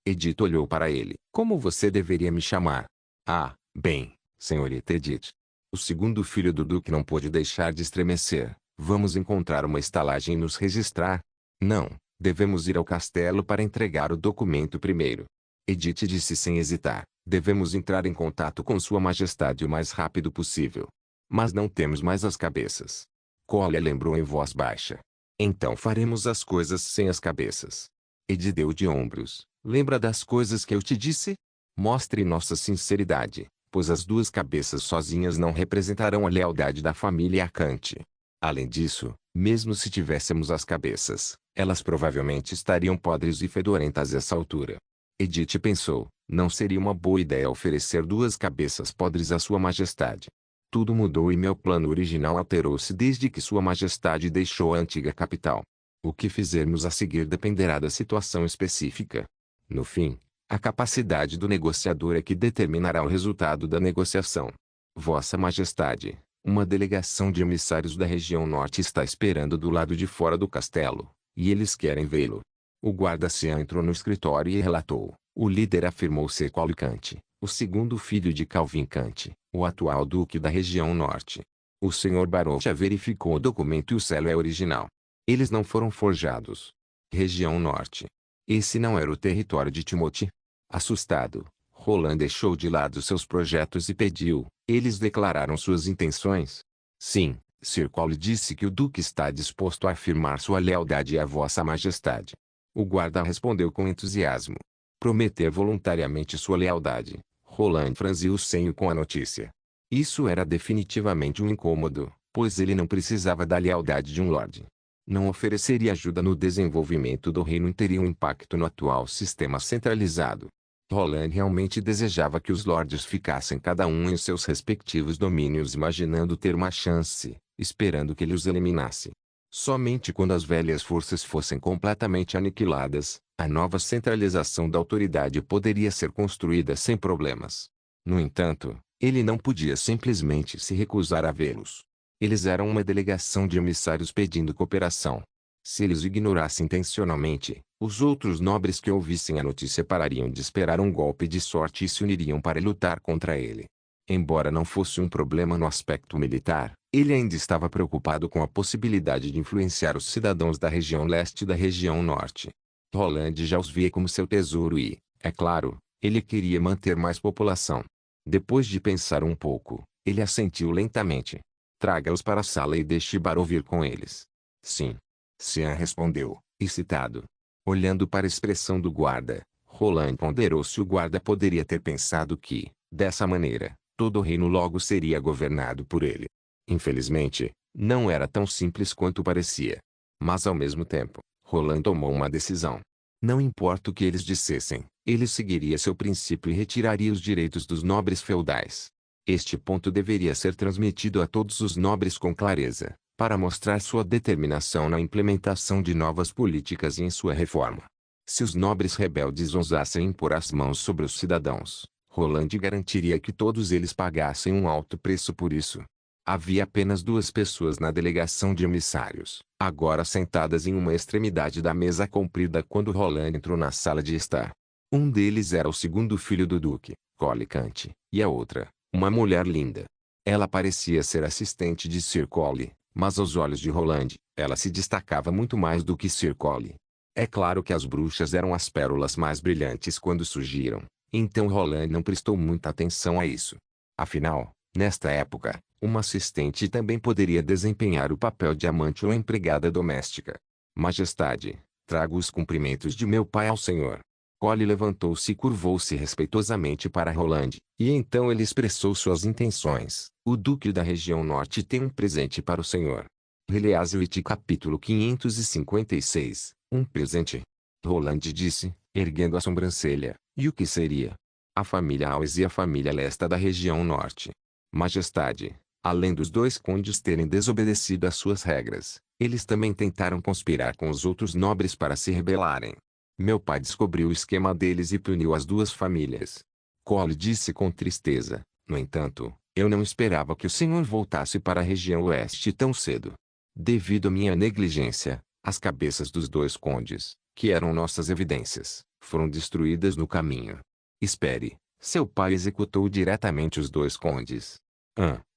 Edith olhou para ele. Como você deveria me chamar? Ah, bem, senhorita Edith. O segundo filho do Duque não pôde deixar de estremecer. Vamos encontrar uma estalagem e nos registrar? Não, devemos ir ao castelo para entregar o documento primeiro. Edith disse sem hesitar. Devemos entrar em contato com Sua Majestade o mais rápido possível. Mas não temos mais as cabeças. Cole lembrou em voz baixa. Então faremos as coisas sem as cabeças. Edith deu de ombros. Lembra das coisas que eu te disse? Mostre nossa sinceridade, pois as duas cabeças sozinhas não representarão a lealdade da família Acante. Além disso, mesmo se tivéssemos as cabeças, elas provavelmente estariam podres e fedorentas a essa altura. Edith pensou, não seria uma boa ideia oferecer duas cabeças podres a Sua Majestade. Tudo mudou e meu plano original alterou-se desde que Sua Majestade deixou a antiga capital. O que fizermos a seguir dependerá da situação específica. No fim, a capacidade do negociador é que determinará o resultado da negociação. Vossa Majestade, uma delegação de emissários da região norte está esperando do lado de fora do castelo, e eles querem vê-lo. O guarda-ciã entrou no escritório e relatou. O líder afirmou ser Cole Cante, o segundo filho de Calvin Cante, o atual duque da região norte. O Sr. Barão já verificou o documento e o selo é original. Eles não foram forjados. Região norte. Esse não era o território de Timothy? Assustado, Roland deixou de lado seus projetos e pediu. Eles declararam suas intenções? Sim, Sir Cole disse que o duque está disposto a afirmar sua lealdade à Vossa Majestade. O guarda respondeu com entusiasmo. Prometer voluntariamente sua lealdade. Roland franziu o senho com a notícia. Isso era definitivamente um incômodo, pois ele não precisava da lealdade de um lorde. Não ofereceria ajuda no desenvolvimento do reino e teria um impacto no atual sistema centralizado. Roland realmente desejava que os lordes ficassem cada um em seus respectivos domínios imaginando ter uma chance, esperando que ele os eliminasse. Somente quando as velhas forças fossem completamente aniquiladas, a nova centralização da autoridade poderia ser construída sem problemas. No entanto, ele não podia simplesmente se recusar a vê-los. Eles eram uma delegação de emissários pedindo cooperação. Se eles o ignorassem intencionalmente, os outros nobres que ouvissem a notícia parariam de esperar um golpe de sorte e se uniriam para lutar contra ele. Embora não fosse um problema no aspecto militar, ele ainda estava preocupado com a possibilidade de influenciar os cidadãos da região leste e da região norte. Roland já os via como seu tesouro e, é claro, ele queria manter mais população. Depois de pensar um pouco, ele assentiu lentamente. Traga-os para a sala e deixe Barrow vir com eles. Sim. Cian respondeu, excitado. Olhando para a expressão do guarda, Roland ponderou se o guarda poderia ter pensado que, dessa maneira, todo o reino logo seria governado por ele. Infelizmente, Não era tão simples quanto parecia. Mas ao mesmo tempo, Roland tomou uma decisão. Não importa o que eles dissessem, ele seguiria seu princípio e retiraria os direitos dos nobres feudais. Este ponto deveria ser transmitido a todos os nobres com clareza, para mostrar sua determinação na implementação de novas políticas e em sua reforma. Se os nobres rebeldes ousassem impor as mãos sobre os cidadãos, Roland garantiria que todos eles pagassem um alto preço por isso. Havia apenas 2 pessoas na delegação de emissários, agora sentadas em uma extremidade da mesa comprida quando Roland entrou na sala de estar. Um deles era o segundo filho do duque, Colicante, e a outra, uma mulher linda. Ela parecia ser assistente de Sir Colly, mas aos olhos de Roland, ela se destacava muito mais do que Sir Colly. É claro que as bruxas eram as pérolas mais brilhantes quando surgiram, então Roland não prestou muita atenção a isso. Afinal, nesta época, uma assistente também poderia desempenhar o papel de amante ou empregada doméstica. Majestade, trago os cumprimentos de meu pai ao senhor. Colly levantou-se e curvou-se respeitosamente para Roland, e então ele expressou suas intenções. O Duque da região norte tem um presente para o senhor. Heleaswit capítulo 556, um presente. Roland disse, erguendo a sobrancelha, e o que seria? A família Alves e a família Lesta da região norte. Majestade, além dos 2 condes terem desobedecido às suas regras, eles também tentaram conspirar com os outros nobres para se rebelarem. Meu pai descobriu o esquema deles e puniu as 2 famílias. Colly disse com tristeza, no entanto, eu não esperava que o senhor voltasse para a região oeste tão cedo. Devido à minha negligência, as cabeças dos 2 condes, que eram nossas evidências, foram destruídas no caminho. Espere, seu pai executou diretamente os 2 condes.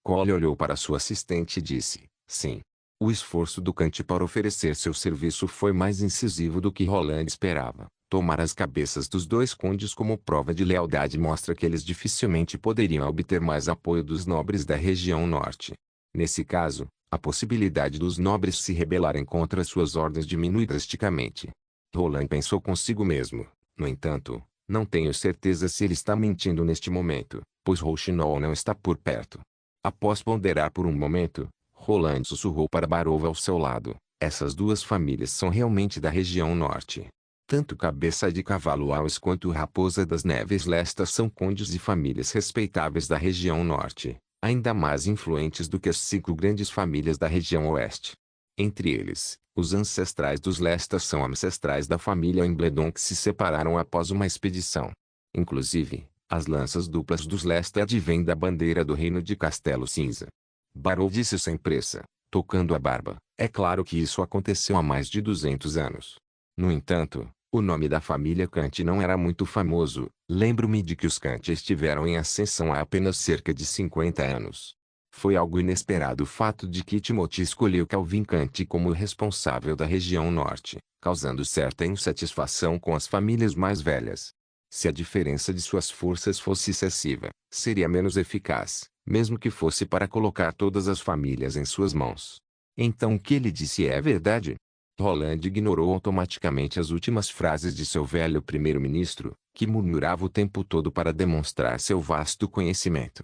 Colly olhou para sua assistente e disse, sim. O esforço do Cante para oferecer seu serviço foi mais incisivo do que Roland esperava. Tomar as cabeças dos 2 condes como prova de lealdade mostra que eles dificilmente poderiam obter mais apoio dos nobres da região norte. Nesse caso, a possibilidade dos nobres se rebelarem contra suas ordens diminui drasticamente. Roland pensou consigo mesmo. No entanto, não tenho certeza se ele está mentindo neste momento, pois Rouxinol não está por perto. Após ponderar por um momento, Roland sussurrou para Barova ao seu lado, essas 2 famílias são realmente da região norte. Tanto Cabeça de Cavalo Alves quanto Raposa das Neves Lesta são condes e famílias respeitáveis da região norte, ainda mais influentes do que as 5 grandes famílias da região oeste. Entre eles, os ancestrais dos Lesta são ancestrais da família Embledon que se separaram após uma expedição. Inclusive, as lanças duplas dos Lesta advêm da bandeira do reino de Castelo Cinza. Barrow disse sem pressa, tocando a barba, é claro que isso aconteceu há mais de 200 anos. No entanto, o nome da família Cante não era muito famoso, lembro-me de que os Cante estiveram em ascensão há apenas cerca de 50 anos. Foi algo inesperado o fato de que Timothy escolheu Calvin Cante como responsável da região norte, causando certa insatisfação com as famílias mais velhas. Se a diferença de suas forças fosse excessiva, seria menos eficaz, mesmo que fosse para colocar todas as famílias em suas mãos. Então o que ele disse é verdade? Roland ignorou automaticamente as últimas frases de seu velho primeiro-ministro, que murmurava o tempo todo para demonstrar seu vasto conhecimento.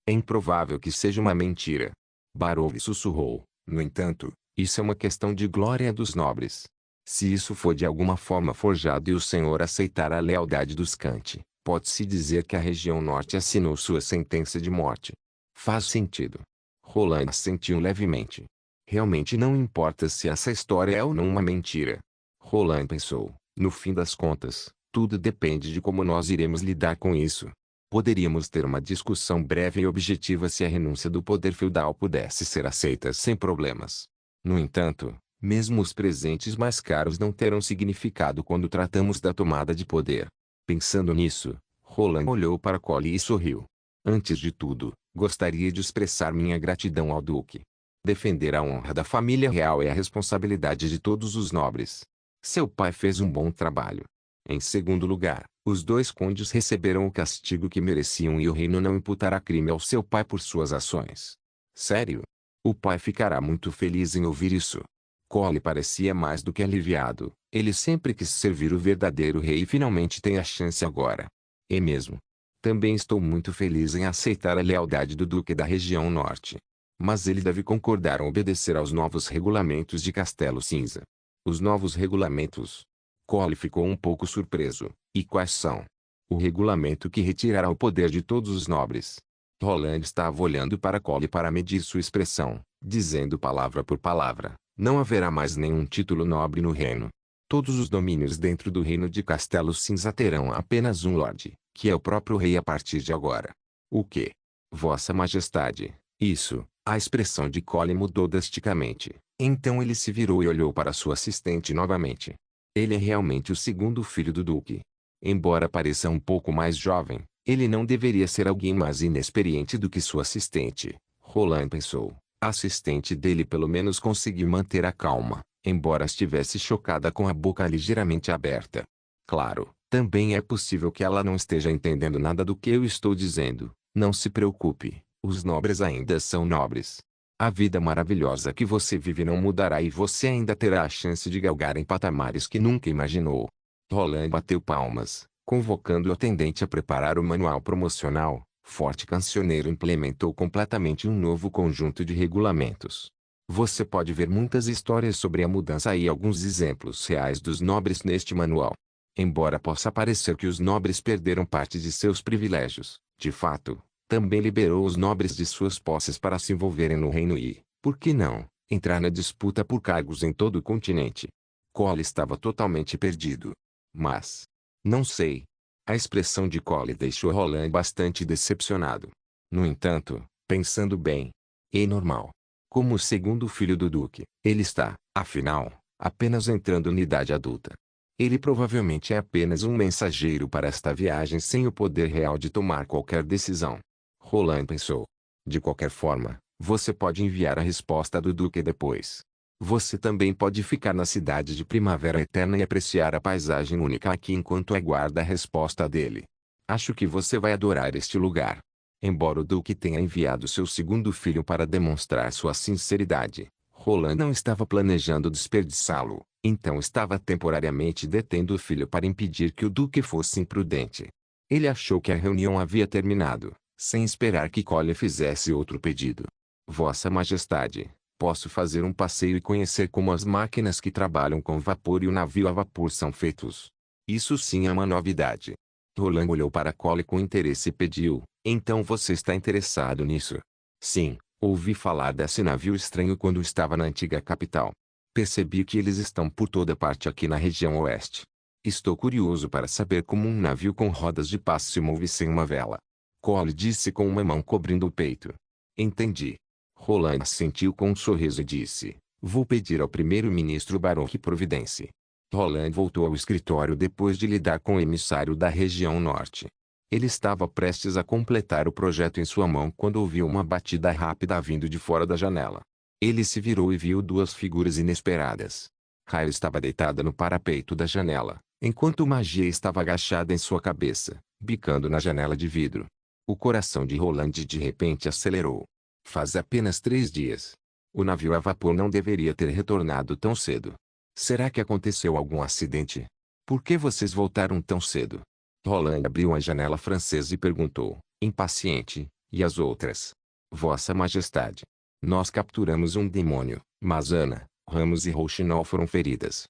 É improvável que seja uma mentira. Barrow sussurrou, no entanto, isso é uma questão de glória dos nobres. Se isso for de alguma forma forjado e o senhor aceitar a lealdade dos Cante, pode-se dizer que a região norte assinou sua sentença de morte. Faz sentido. Roland assentiu levemente. Realmente não importa se essa história é ou não uma mentira. Roland pensou, no fim das contas, tudo depende de como nós iremos lidar com isso. Poderíamos ter uma discussão breve e objetiva se a renúncia do poder feudal pudesse ser aceita sem problemas. No entanto, mesmo os presentes mais caros não terão significado quando tratamos da tomada de poder. Pensando nisso, Roland olhou para Colly e sorriu. Antes de tudo, gostaria de expressar minha gratidão ao Duque. Defender a honra da família real é a responsabilidade de todos os nobres. Seu pai fez um bom trabalho. Em segundo lugar, os 2 condes receberam o castigo que mereciam e o reino não imputará crime ao seu pai por suas ações. Sério? O pai ficará muito feliz em ouvir isso. Colly parecia mais do que aliviado. Ele sempre quis servir o verdadeiro rei e finalmente tem a chance agora. E mesmo. Também estou muito feliz em aceitar a lealdade do Duque da região norte. Mas ele deve concordar ou obedecer aos novos regulamentos de Castelo Cinza. Os novos regulamentos? Cole ficou um pouco surpreso. E quais são? O regulamento que retirará o poder de todos os nobres. Roland estava olhando para Cole para medir sua expressão, dizendo palavra por palavra: não haverá mais nenhum título nobre no reino. Todos os domínios dentro do reino de Castelo Cinza terão apenas um lorde, que é o próprio rei a partir de agora. O quê? Vossa Majestade, isso. A expressão de Cole mudou drasticamente. Então ele se virou e olhou para sua assistente novamente. Ele é realmente o segundo filho do duque. Embora pareça um pouco mais jovem, ele não deveria ser alguém mais inexperiente do que sua assistente. Roland pensou. A assistente dele pelo menos conseguiu manter a calma, embora estivesse chocada com a boca ligeiramente aberta. Claro, também é possível que ela não esteja entendendo nada do que eu estou dizendo. Não se preocupe. Os nobres ainda são nobres. A vida maravilhosa que você vive não mudará e você ainda terá a chance de galgar em patamares que nunca imaginou. Roland bateu palmas, convocando o atendente a preparar o manual promocional. Forte Cancioneiro implementou completamente um novo conjunto de regulamentos. Você pode ver muitas histórias sobre a mudança e alguns exemplos reais dos nobres neste manual. Embora possa parecer que os nobres perderam parte de seus privilégios, de fato, também liberou os nobres de suas posses para se envolverem no reino e, por que não, entrar na disputa por cargos em todo o continente. Cole estava totalmente perdido. Mas, não sei. A expressão de Cole deixou Roland bastante decepcionado. No entanto, pensando bem, é normal. Como o segundo filho do duque, ele está, afinal, apenas entrando na idade adulta. Ele provavelmente é apenas um mensageiro para esta viagem sem o poder real de tomar qualquer decisão. Roland pensou. De qualquer forma, você pode enviar a resposta do duque depois. Você também pode ficar na cidade de Primavera Eterna e apreciar a paisagem única aqui enquanto aguarda a resposta dele. Acho que você vai adorar este lugar. Embora o duque tenha enviado seu segundo filho para demonstrar sua sinceridade, Roland não estava planejando desperdiçá-lo, então estava temporariamente detendo o filho para impedir que o duque fosse imprudente. Ele achou que a reunião havia terminado, sem esperar que Cole fizesse outro pedido. Vossa Majestade, posso fazer um passeio e conhecer como as máquinas que trabalham com vapor e o navio a vapor são feitos. Isso sim é uma novidade. Roland olhou para Cole com interesse e pediu, então você está interessado nisso? Sim, ouvi falar desse navio estranho quando estava na antiga capital. Percebi que eles estão por toda parte aqui na região oeste. Estou curioso para saber como um navio com rodas de pás se move sem uma vela. Cole disse com uma mão cobrindo o peito. Entendi. Roland assentiu com um sorriso e disse, vou pedir ao primeiro-ministro Barão que providencie. Roland voltou ao escritório depois de lidar com o emissário da região norte. Ele estava prestes a completar o projeto em sua mão quando ouviu uma batida rápida vindo de fora da janela. Ele se virou e viu duas figuras inesperadas. Kyle estava deitada no parapeito da janela, enquanto Magia estava agachada em sua cabeça, bicando na janela de vidro. O coração de Roland de repente acelerou. Faz apenas 3 dias. O navio a vapor não deveria ter retornado tão cedo. Será que aconteceu algum acidente? Por que vocês voltaram tão cedo? Roland abriu a janela francesa e perguntou, impaciente, e as outras? Vossa Majestade. Nós capturamos um demônio, mas Ana, Ramos e Rouxinol foram feridas.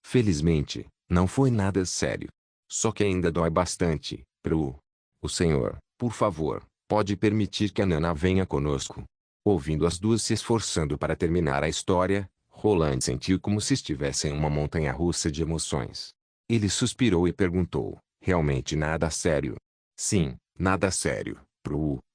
Felizmente, não foi nada sério. Só que ainda dói bastante. O senhor, por favor, pode permitir que a Nana venha conosco. Ouvindo as duas se esforçando para terminar a história, Roland sentiu como se estivesse em uma montanha-russa de emoções. Ele suspirou e perguntou, realmente nada sério? Sim, nada sério.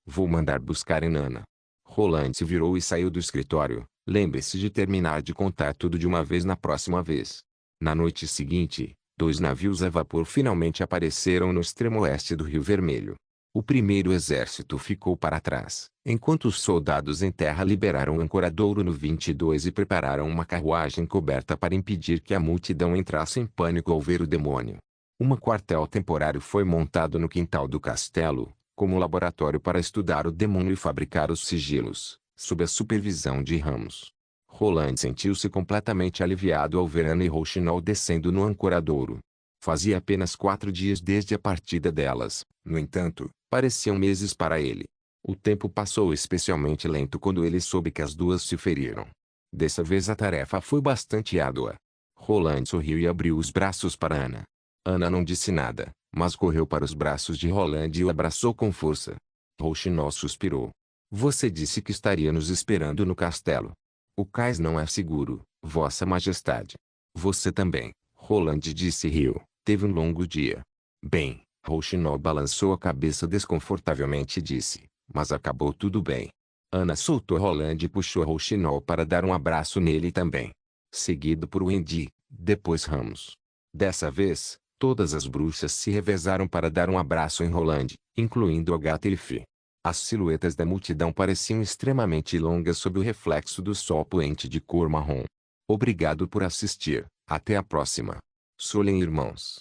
Vou mandar buscar a Nana. Roland se virou e saiu do escritório. Lembre-se de terminar de contar tudo de uma vez na próxima vez. Na noite seguinte, 2 navios a vapor finalmente apareceram no extremo oeste do Rio Vermelho. O primeiro exército ficou para trás, enquanto os soldados em terra liberaram o ancoradouro no 22 e prepararam uma carruagem coberta para impedir que a multidão entrasse em pânico ao ver o demônio. Um quartel temporário foi montado no quintal do castelo, como laboratório para estudar o demônio e fabricar os sigilos, sob a supervisão de Ramos. Roland sentiu-se completamente aliviado ao ver Ana e Rouxinol descendo no ancoradouro. Fazia apenas 4 dias desde a partida delas, no entanto, pareciam meses para ele. O tempo passou especialmente lento quando ele soube que as duas se feriram. Dessa vez a tarefa foi bastante árdua. Roland sorriu e abriu os braços para Ana. Ana não disse nada, mas correu para os braços de Roland e o abraçou com força. Rouxinol suspirou. Você disse que estaria nos esperando no castelo. O cais não é seguro, Vossa Majestade. Você também, Roland disse e riu. Teve um longo dia. Bem, Rouxinol balançou a cabeça desconfortavelmente e disse, mas acabou tudo bem. Ana soltou Roland e puxou Rouxinol para dar um abraço nele também. Seguido por Wendy, depois Ramos. Dessa vez, todas as bruxas se revezaram para dar um abraço em Roland, incluindo Agatha e Fi. As silhuetas da multidão pareciam extremamente longas sob o reflexo do sol poente de cor marrom. Obrigado por assistir. Até a próxima. Solem irmãos.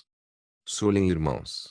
Solem irmãos.